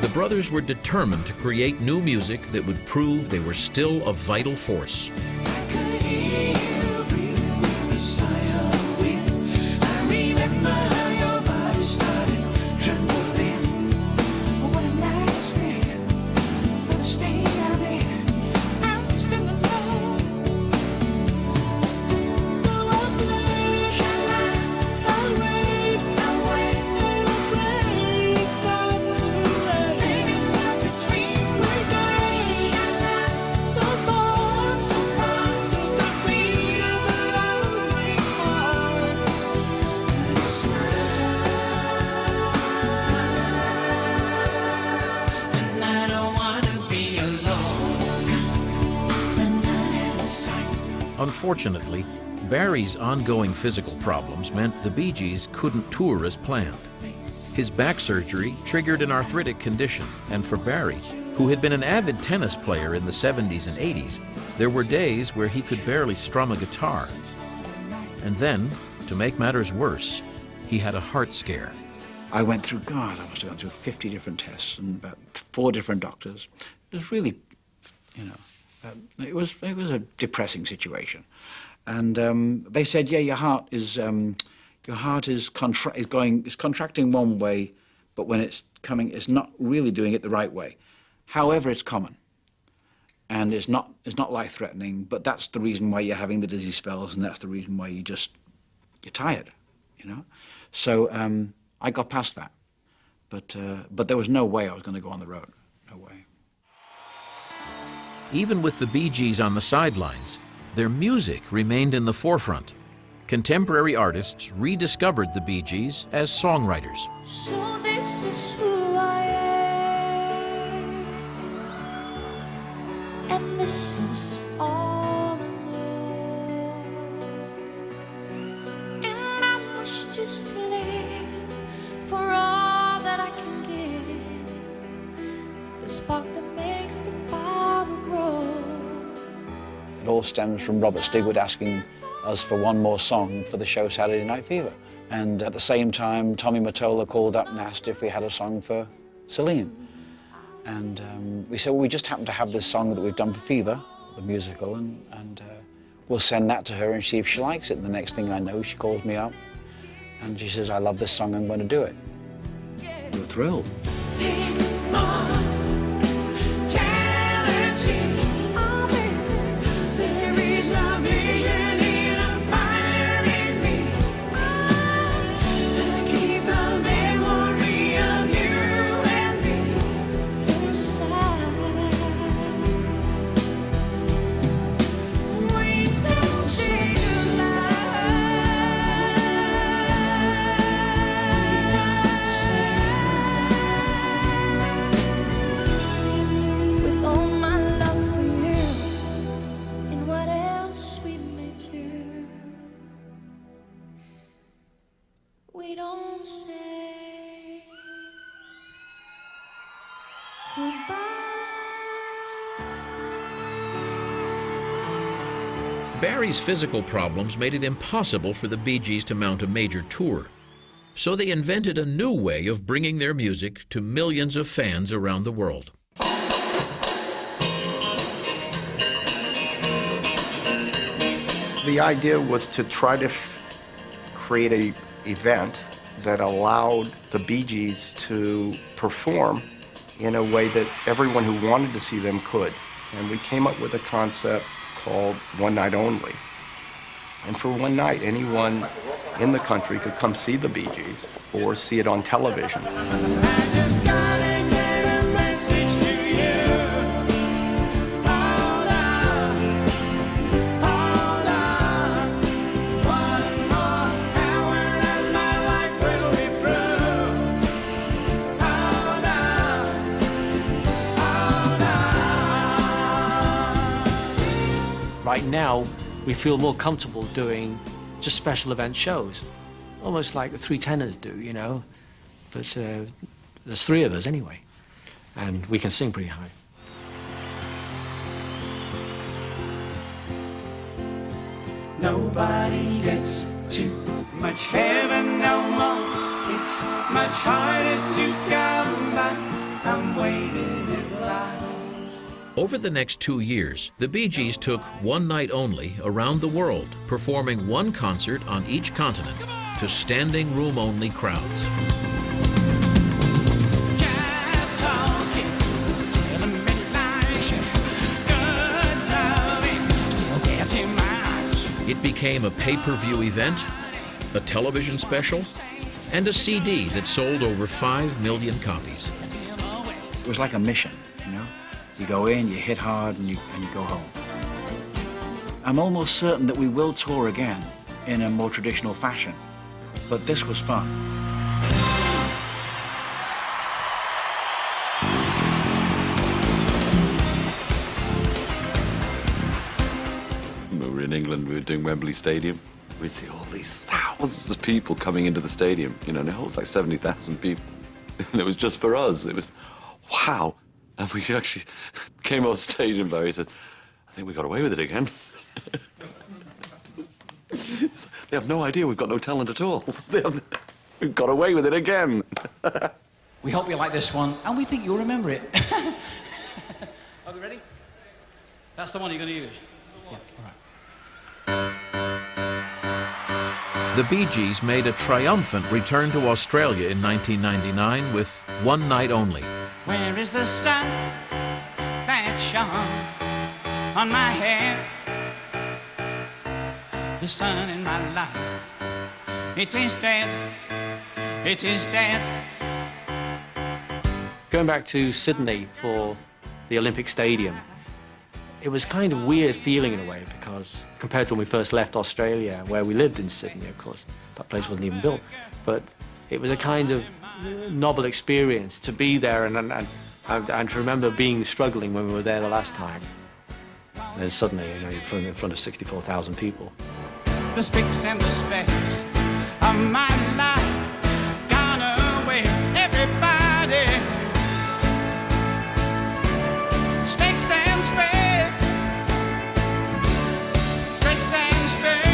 The brothers were determined to create new music that would prove they were still a vital force. Unfortunately, Barry's ongoing physical problems meant the Bee Gees couldn't tour as planned. His back surgery triggered an arthritic condition, and for Barry, who had been an avid tennis player in the 70s and 80s, there were days where he could barely strum a guitar. And then, to make matters worse, he had a heart scare. I went through, I must have gone through 50 different tests and about 4 different doctors. It was really, it was a depressing situation. And they said, yeah, your heart is contracting one way, but when it's coming, it's not really doing it the right way. However, it's common, and it's not life-threatening. But that's the reason why you're having the dizzy spells, and that's the reason why you're tired, So I got past that, but there was no way I was going to go on the road. No way. Even with the Bee Gees on the sidelines, their music remained in the forefront. Contemporary artists rediscovered the Bee Gees as songwriters. So this is who I am, and this is all I know, and I must just live for all that I can give, the spark that makes the power grow. It all stems from Robert Stigwood asking us for one more song for the show Saturday Night Fever. And at the same time, Tommy Mottola called up and asked if we had a song for Celine. And we said, well, we just happen to have this song that we've done for Fever, the musical, and we'll send that to her and see if she likes it. And the next thing I know, she calls me up and she says, I love this song, I'm going to do it. We were thrilled. Barry's physical problems made it impossible for the Bee Gees to mount a major tour. So they invented a new way of bringing their music to millions of fans around the world. The idea was to try to create an event that allowed the Bee Gees to perform in a way that everyone who wanted to see them could. And we came up with a concept called One Night Only. And for one night, anyone in the country could come see the Bee Gees or see it on television. Right now, we feel more comfortable doing just special event shows, almost like the Three Tenors do, you know. But there's three of us anyway, and we can sing pretty high. Nobody gets too much heaven no more. It's much harder to come back. I'm waiting in line. Over the next 2 years, the Bee Gees took One Night Only around the world, performing one concert on each continent to standing room only crowds. It became a pay-per-view event, a television special, and a CD that sold over 5 million copies. It was like a mission, you know? You go in, you hit hard, and you go home. I'm almost certain that we will tour again in a more traditional fashion, but this was fun. When we were in England, we were doing Wembley Stadium. We'd see all these thousands of people coming into the stadium, you know, and it holds like 70,000 people. And it was just for us. It was, wow. And we actually came off stage and Barry said, I think we got away with it again. They have no idea we've got no talent at all. We've got away with it again. We hope you like this one, and we think you'll remember it. Are we ready? That's the one you're going to use? Yeah, all right. The Bee Gees made a triumphant return to Australia in 1999 with One Night Only. Where is the sun that shone on my hair? The sun in my life, it is dead, it is dead. Going back to Sydney for the Olympic Stadium, it was kind of weird feeling in a way, because compared to when we first left Australia, where we lived in Sydney, of course, that place wasn't even built, but it was a kind of novel experience to be there and to remember struggling when we were there the last time. And then suddenly, you know, you're in front of 64,000 people. The spicks and the specks of my life gone away, everybody. Spicks and specks, spicks and specks.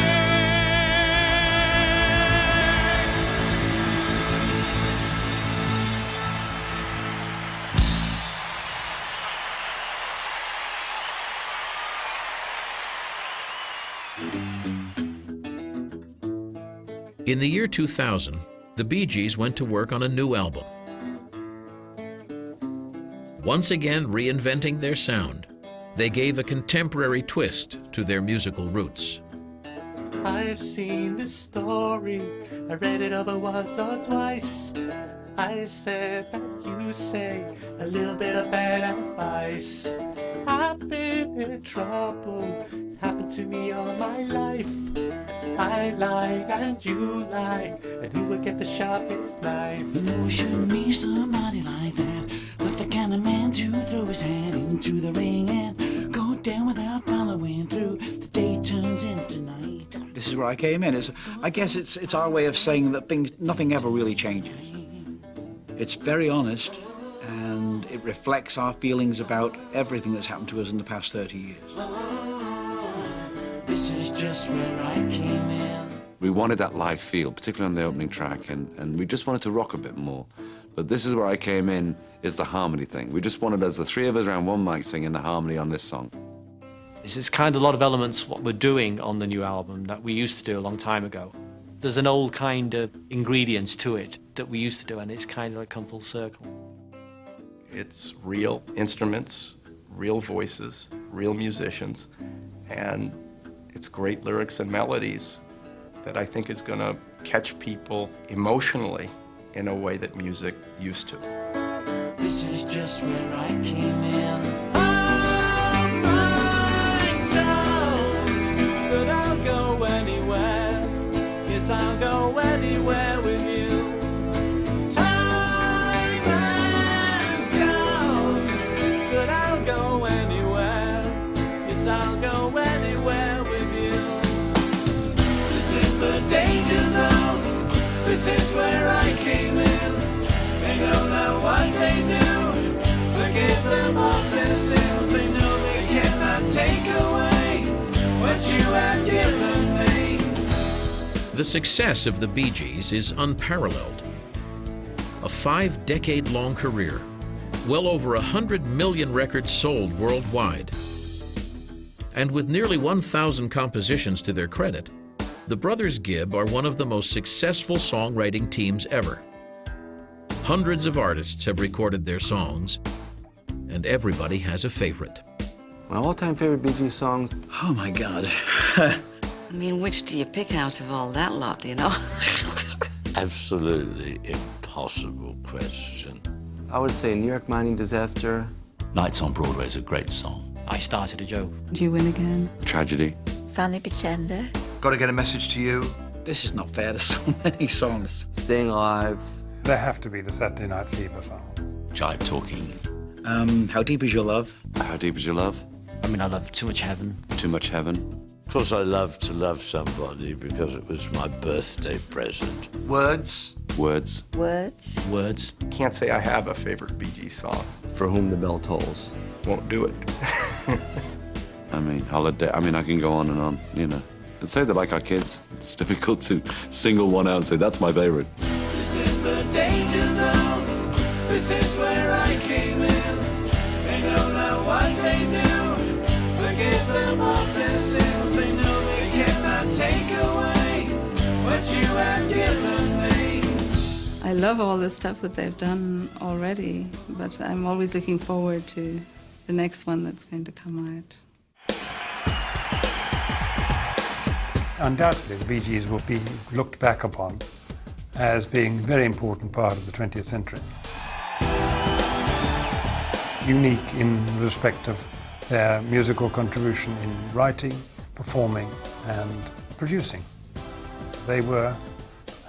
In the year 2000, the Bee Gees went to work on a new album. Once again reinventing their sound, they gave a contemporary twist to their musical roots. I've seen this story, I read it over once or twice. I said that you say a little bit of bad advice. I've been in trouble, happened to me all my life. I lie and you lie, and who will get the sharpest knife? You know, shouldn't be somebody like that, but the kind of man to throw his hat into the ring and go down without following through. The day turns into night. This is where I came in. I guess it's our way of saying that nothing ever really changes. It's very honest, and it reflects our feelings about everything that's happened to us in the past 30 years. This is just where I came in. We wanted that live feel, particularly on the opening track, and we just wanted to rock a bit more. But This Is Where I Came In is the harmony thing. We just wanted us, the three of us around one mic, singing the harmony on this song. This is kind of a lot of elements what we're doing on the new album that we used to do a long time ago. There's an old kind of ingredients to it that we used to do, and it's kind of like come full circle. It's real instruments, real voices, real musicians, and it's great lyrics and melodies that I think is going to catch people emotionally in a way that music used to. This is just where I came in. I'm right down, but I'll go anywhere. Yes, I'll go anywhere with you. Time has gone, but I'll go anywhere. Yes, I'll go anywhere with you. This is the danger zone. This is where I came in. They don't know what they do. Forgive them of their sins. They know they cannot take away what you have given me. The success of the Bee Gees is unparalleled. A 5-decade-long career, well over 100 million records sold worldwide. And with nearly 1,000 compositions to their credit, the brothers Gibb are one of the most successful songwriting teams ever. Hundreds of artists have recorded their songs, and everybody has a favorite. My all-time favorite Bee Gees songs? Oh my God. I mean, which do you pick out of all that lot, you know? Absolutely impossible question. I would say New York Mining Disaster. Nights on Broadway is a great song. I Started a Joke. Do you win again? Tragedy. Fanny Pretender. Got to get a message to you. This is not fair to so many songs. Staying Alive. There have to be the Saturday Night Fever songs. Jive Talking. How Deep Is Your Love? How Deep Is Your Love? I mean, I love Too Much Heaven. Too Much Heaven. Of course, I love to love somebody because it was my birthday present. Words. Words. Words. Words. Can't say I have a favorite Bee Gees song. For Whom the Bell Tolls. Won't do it. I mean, Holiday. I mean, I can go on and on, you know. I'd say they're like our kids. It's difficult to single one out and say, that's my favorite. This is the danger zone. This is where I came in. They don't know what they do. Forgive them of their sins. They know they cannot take away what you have given me. I love all the stuff that they've done already, but I'm always looking forward to the next one that's going to come out. Undoubtedly, the Bee Gees will be looked back upon as being a very important part of the 20th century. Unique in respect of their musical contribution in writing, performing, and producing. They were,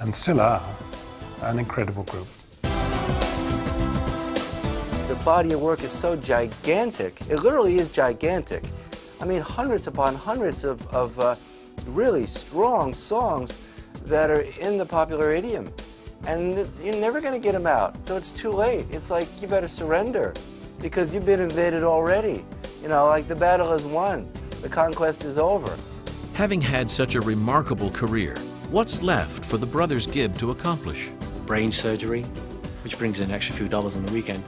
and still are, an incredible group. The body of work is so gigantic. It literally is gigantic. I mean, hundreds upon hundreds of really strong songs that are in the popular idiom. And you're never going to get them out until it's too late. It's like, you better surrender because you've been invaded already. You know, like the battle is won. The conquest is over. Having had such a remarkable career, what's left for the brothers Gibb to accomplish? Brain surgery, which brings in an extra few dollars on the weekend.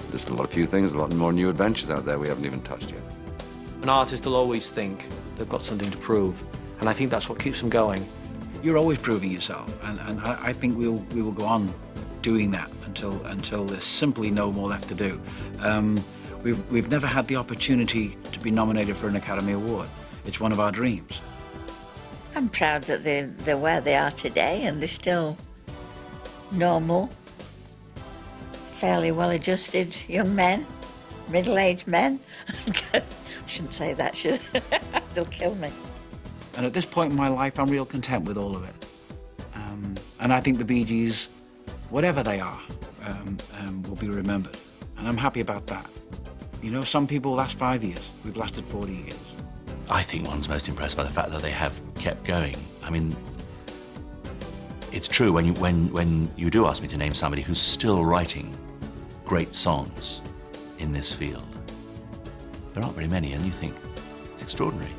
There's a few things, a lot more new adventures out there we haven't even touched yet. An artist will always think they've got something to prove, and I think that's what keeps them going. You're always proving yourself, and I think we will go on doing that until there's simply no more left to do. We've never had the opportunity to be nominated for an Academy Award. It's one of our dreams. I'm proud that they're where they are today, and they're still normal, fairly well-adjusted young men, middle-aged men. I shouldn't say that, should I? They'll kill me. And at this point in my life, I'm real content with all of it. And I think the Bee Gees, whatever they are, will be remembered. And I'm happy about that. You know, some people last 5 years. We've lasted 40 years. I think one's most impressed by the fact that they have kept going. I mean, it's true when you do ask me to name somebody who's still writing great songs in this field. There aren't very many, and you think, it's extraordinary.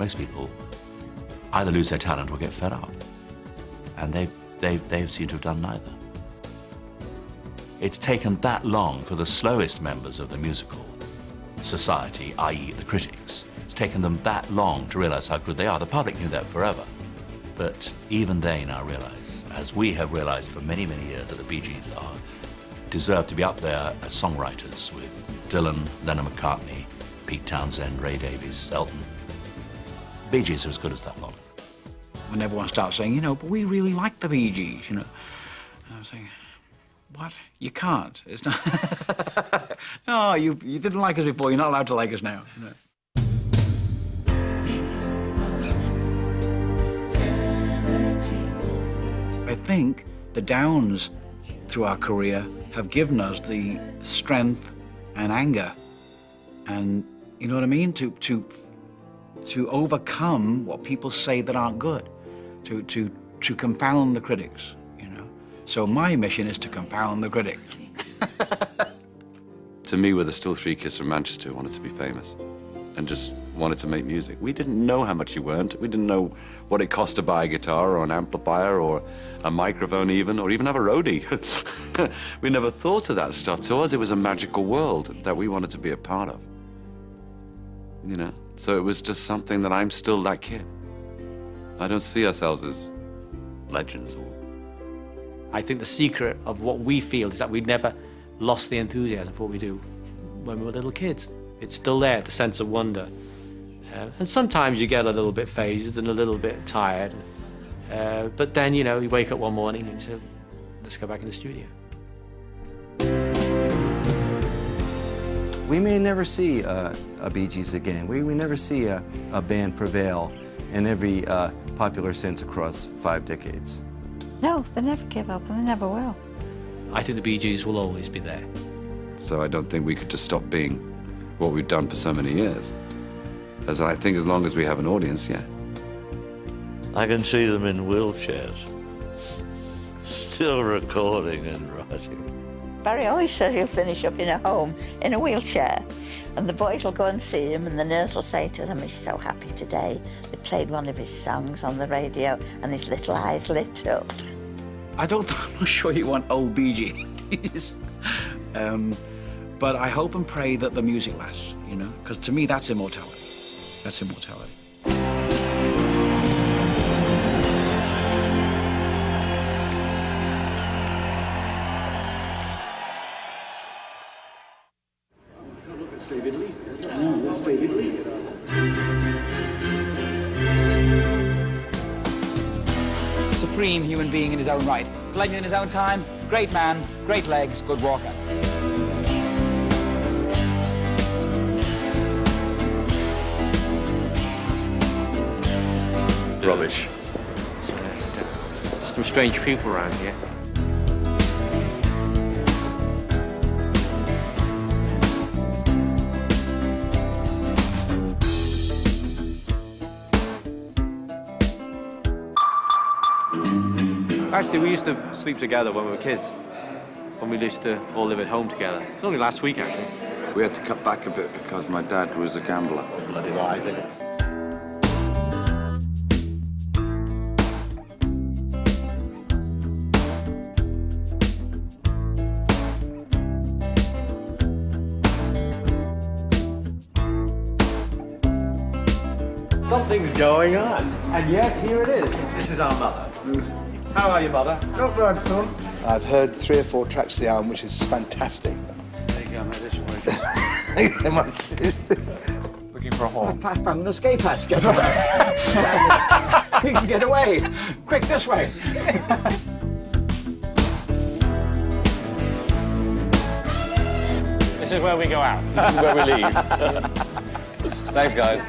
Most people either lose their talent or get fed up. And they seem to have done neither. It's taken that long for the slowest members of the musical society, i.e. the critics. It's taken them that long to realize how good they are. The public knew that forever. But even they now realize, as we have realized for many, many years, that the Bee Gees deserve to be up there as songwriters with Dylan, Lennon McCartney, Pete Townsend, Ray Davies, Elton. Bee Gees are as good as that lot. When everyone starts saying, you know, but we really like the Bee Gees, you know. And I was saying, what? You can't. It's not. No, you didn't like us before. You're not allowed to like us now. You know? I think the downs through our career have given us the strength and anger, and you know what I mean, to overcome what people say that aren't good, to confound the critics, you know. So my mission is to confound the critics. To me, we're the Still Three Kids from Manchester who wanted to be famous and just wanted to make music. We didn't know how much you earned. We didn't know what it cost to buy a guitar or an amplifier or a microphone even, or even have a roadie. We never thought of that stuff. To us, it was a magical world that we wanted to be a part of. You know, so it was just something that I'm still that kid. I don't see ourselves as legends. I think the secret of what we feel is that we never lost the enthusiasm for what we do when we were little kids. It's still there, the sense of wonder. And sometimes you get a little bit phased and a little bit tired. But then, you know, you wake up one morning and you say, let's go back in the studio. We may never see a Bee Gees again. We may never see a band prevail in every popular sense across 5 decades. No, they never give up, and they never will. I think the Bee Gees will always be there. So I don't think we could just stop being what we've done for so many years. As I think as long as we have an audience, yeah. I can see them in wheelchairs, still recording and writing. Barry always says he'll finish up in a home in a wheelchair, and the boys will go and see him, and the nurse will say to them, he's so happy today. They played one of his songs on the radio, and his little eyes lit up. I'm not sure you want old Bee Gees. But I hope and pray that the music lasts, you know, because to me that's immortality. That's immortality. Look, that's David Leith. I know, that's David Leith. Supreme human being in his own right. Collecting in his own time, great man, great legs, good walker. Rubbish. Some strange people around here. Actually, we used to sleep together when we were kids. When we used to all live at home together. It was only last week, actually. We had to cut back a bit because my dad was a gambler. Bloody lies, isn't it? Something's going on. And yes, here it is. This is our mother. How are you, mother? Not bad, son. I've heard 3 or 4 tracks of the album, which is fantastic. There you go, mate. This way. Thank you very much. Looking for a home. I found an escape hatch. Get away. We can get away. Quick, this way. This is where we go out. This is where we leave. Thanks, guys.